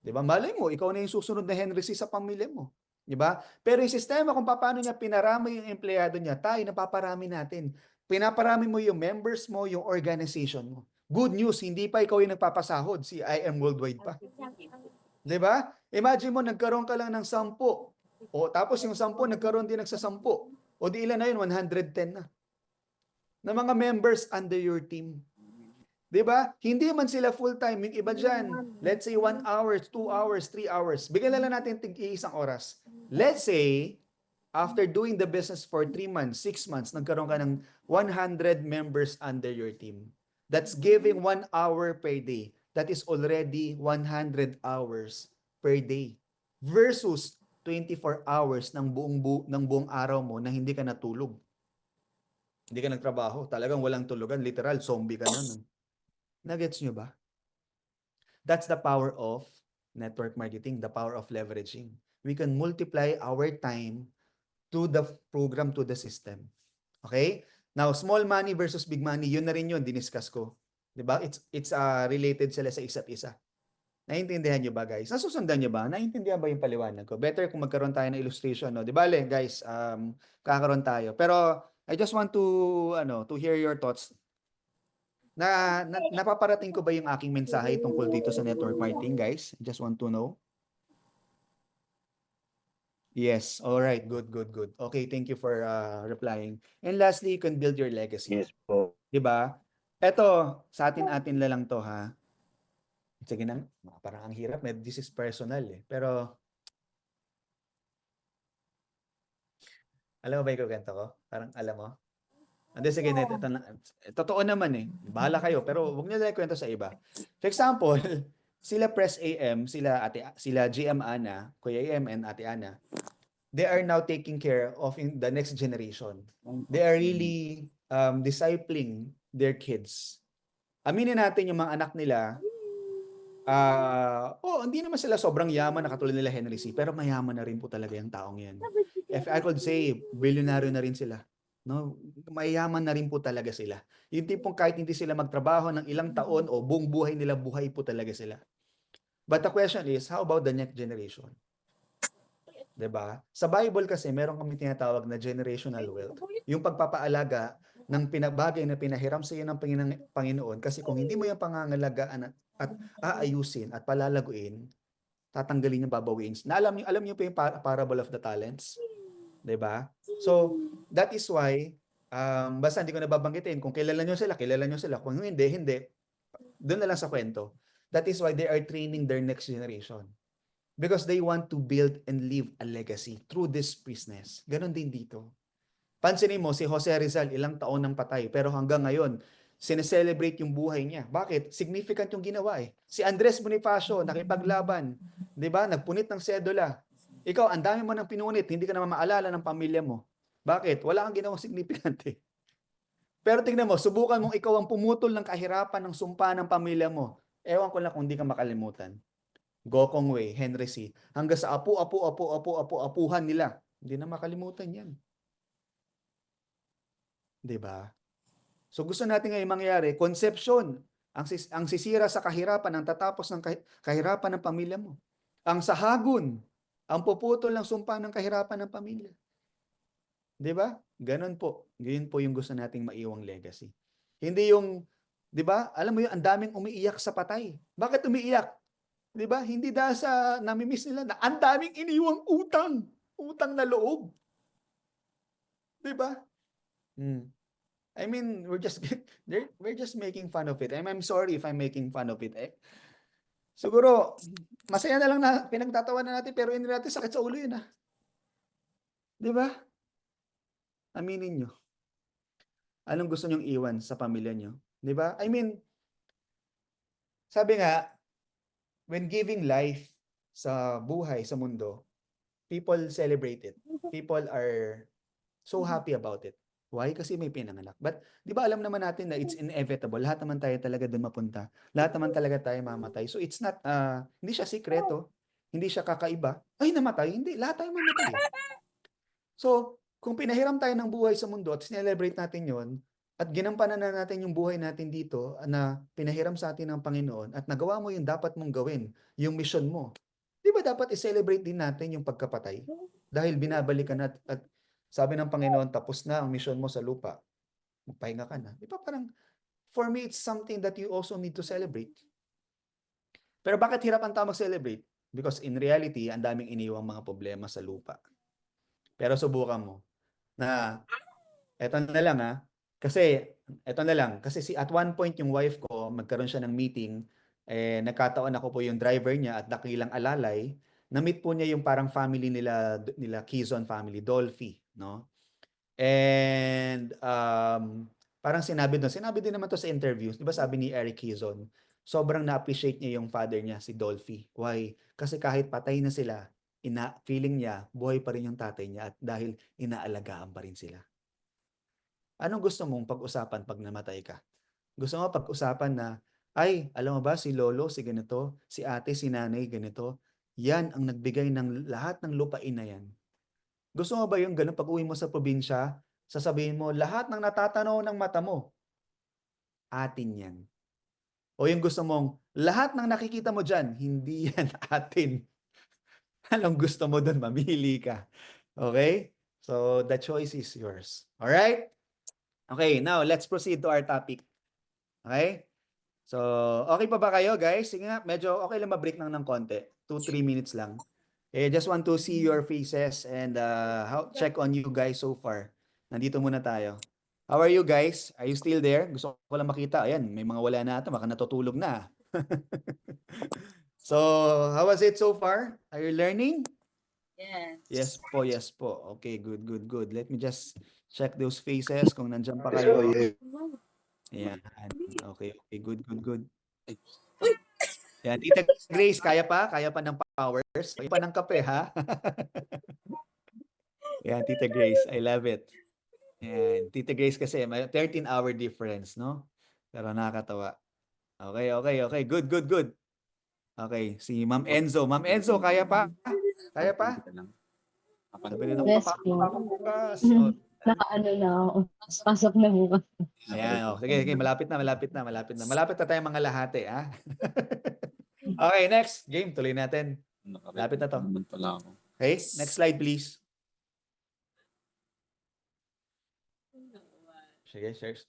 'Di ba? Malay mo, ikaw na yung susunod na Henry C. sa pamilya mo. 'Di ba? Pero yung sistema kung paano niya pinarami yung empleyado niya, tayo napaparami natin. Pinaparami mo yung members mo, yung organization mo. Good news, hindi pa ikaw yung nagpapasahod, si IM Worldwide pa. 'Di ba? Imagine mo, nagkaroon ka lang ng 10. O tapos yung 10, nagkaroon din nagsa-10. O di ilan na yun? 110 na. Na mga members under your team. 'Di ba? Hindi man sila full-time. Yung iba dyan, let's say 1 hour, 2 hours, 3 hours. Bigyan na lang natin tig-isang oras. Let's say, after doing the business for 3 months, 6 months, nagkaroon ka ng 100 members under your team. That's giving 1 hour per day. That is already 100 hours per day. Versus 24 hours ng buong araw mo na hindi ka natulog. Hindi ka nagtrabaho. Talagang walang tulugan. Literal, zombie ka na. Nagets nyo ba? That's the power of network marketing, the power of leveraging. We can multiply our time to the program, to the system. Okay? Now, small money versus big money, yun na rin yun, diniscuss ko. Diba? It's related sila sa isa't isa. Naintindihan nyo ba, guys? Nasusundan nyo ba? Naintindihan ba yung paliwanag ko? Better kung magkaroon tayo ng illustration, no? Diba, guys? Kakaroon tayo. Pero, I just want to hear your thoughts. Napaparating ko ba yung aking mensahe tungkol dito sa network marketing, guys? I just want to know. Yes. All right. Good. Okay, thank you for replying. And lastly, you can build your legacy. Yes po. 'Di ba? Eto, sa atin na lang to, ha. Sige na, parang ang hirap. This is personal eh. Pero alam mo ba yung kwento ko? Parang alam mo? Hindi, sige, totoo naman eh. Bahala kayo, pero huwag niyo lang kwento sa iba. For example, sila Press AM, sila GM Ana, Kuya AM and Ate Ana, they are now taking care of the next generation. They are really discipling their kids. Aminin natin yung mga anak nila, hindi naman sila sobrang yaman na katulad nila Henry C. Pero mayaman na rin po talaga yung taong yan. If I could say, bilyonaryo na rin sila. No, mayaman na rin po talaga sila. Yung tipong kahit hindi sila magtrabaho ng ilang taon o buong buhay nila, buhay po talaga sila. But the question is, how about the next generation? 'Di ba? Sa Bible kasi meron kami tinatawag na generational wealth. Yung pagpapaalaga ng bagay na pinahiram sa iyo ng Panginoon, kasi kung hindi mo yung pangangalagaan at aayusin at palalaguin, tatanggalin yung babawiin. Alam niyo pa yung parable of the talents? 'Di ba? So, that is why basta hindi ko nababanggitin kung kilala niyo sila. Kung hindi. Doon na lang sa kwento. That is why they are training their next generation. Because they want to build and leave a legacy through this business. Ganon din dito. Pansinin mo, si Jose Rizal, ilang taon nang patay, pero hanggang ngayon, sineselebrate yung buhay niya. Bakit? Significant yung ginawa eh. Si Andres Bonifacio, nakipaglaban. 'Di ba? Nagpunit ng sedula. Ikaw, ang dami mo nang pinunit, hindi ka naman maalala ng pamilya mo. Bakit? Wala kang ginawang significante. Pero tingnan mo, subukan mong ikaw ang pumutol ng kahirapan ng sumpa ng pamilya mo. Ewan ko lang kung hindi ka makalimutan. Gokong Wei, Henry C. Hanggang sa apuhan nila. Hindi na makalimutan yan. 'Di ba? So gusto natin ngayon mangyari, conception. Ang sisira sa kahirapan, ang tatapos ng kahirapan ng pamilya mo. Ang sahagun, ang puputol ng sumpa ng kahirapan ng pamilya. 'Di ba? Ganon po. Ganyan po yung gusto nating maiwang legacy. Hindi yung, 'di ba? Alam mo yung ang daming umiiyak sa patay. Bakit umiiyak? 'Di ba? Hindi dahil sa namimiss nila na ang daming iniwang utang. Utang na loob. 'Di ba? I mean, we're just making fun of it. I'm sorry if I'm making fun of it. Siguro, masaya na lang na pinagtatawanan natin, pero hindi natin sakit sa ulo yun, ah. Di ba? Aminin nyo. Anong gusto nyong iwan sa pamilya nyo? Di ba? I mean, sabi nga, when giving life sa buhay, sa mundo, people celebrate it. People are so happy about it. Why? Kasi may pinanganak. But, di ba alam naman natin na it's inevitable. Lahat naman tayo talaga doon mapunta. Lahat naman talaga tayo mamatay. So, it's not, hindi siya sikreto. Hindi siya kakaiba. Ay, namatay. Hindi. Lahat tayo mamatay. So, kung pinahiram tayo ng buhay sa mundo at celebrate natin yon at ginampanan na natin yung buhay natin dito na pinahiram sa atin ng Panginoon at nagawa mo yung dapat mong gawin, yung mission mo, di ba dapat i-celebrate din natin yung pagkapatay? Dahil binabalikan at sabi ng Panginoon, tapos na ang mission mo sa lupa. Magpahinga ka na. Di ba parang, for me, it's something that you also need to celebrate. Pero bakit hirap ang tao mag-celebrate? Because in reality, ang daming iniwang mga problema sa lupa. Pero subukan mo na, eto na lang kasi at one point yung wife ko, magkaroon siya ng meeting, nagkataon ako po yung driver niya at dakilang alalay, na-meet po niya yung parang family nila Quezon family, Dolphy, no? And parang sinabi din naman to sa interviews, di ba sabi ni Eric Quezon, sobrang na-appreciate niya yung father niya, si Dolphy. Why? Kasi kahit patay na sila, feeling niya, buhay pa rin yung tatay niya at dahil inaalagaan pa rin sila. Anong gusto mong pag-usapan pag namatay ka? Gusto mo pag-usapan na, ay, alam mo ba, si lolo, si ganito, si ate, si nanay, ganito, yan ang nagbigay ng lahat ng lupain na yan. Gusto mo ba yung ganun pag uwi mo sa probinsya, sasabihin mo, lahat ng natatanaw ng mata mo, atin yan. O yung gusto mong, lahat ng nakikita mo dyan, hindi yan atin. Anong gusto mo doon? Mamili ka. Okay? So, the choice is yours. Alright? Okay, now let's proceed to our topic. Okay? So, okay pa ba kayo, guys? Sige nga, medyo okay lang ma-break ng konti. 2-3 minutes lang. Just want to see your faces and check on you guys so far. Nandito muna tayo. How are you guys? Are you still there? Gusto ko lang makita. Ayan, may mga wala na ata. Baka natutulog na. So, how was it so far? Are you learning? Yes. Yes po. Okay, good. Let me just check those faces kung nandiyan pa kayo. Ayan. Okay, good. Yan, Tita Grace, kaya pa ng powers. Kaya pa ng kape, ha? Yan, Tita Grace, I love it. Yan, Tita Grace kasi, may 13-hour difference, no? Pero nakakatawa. Okay. Good. Okay, si Ma'am Enzo. Ma'am Enzo, kaya pa? Kaya pa? Sabi nila, Yes, bukas. Nakaano na ako. Pasok na bukas. Ayan, sige, malapit na. Malapit na tayo mga lahati, ha? Okay, next game. Tuloy natin. Malapit na to. Okay, next slide, please. Sige, share.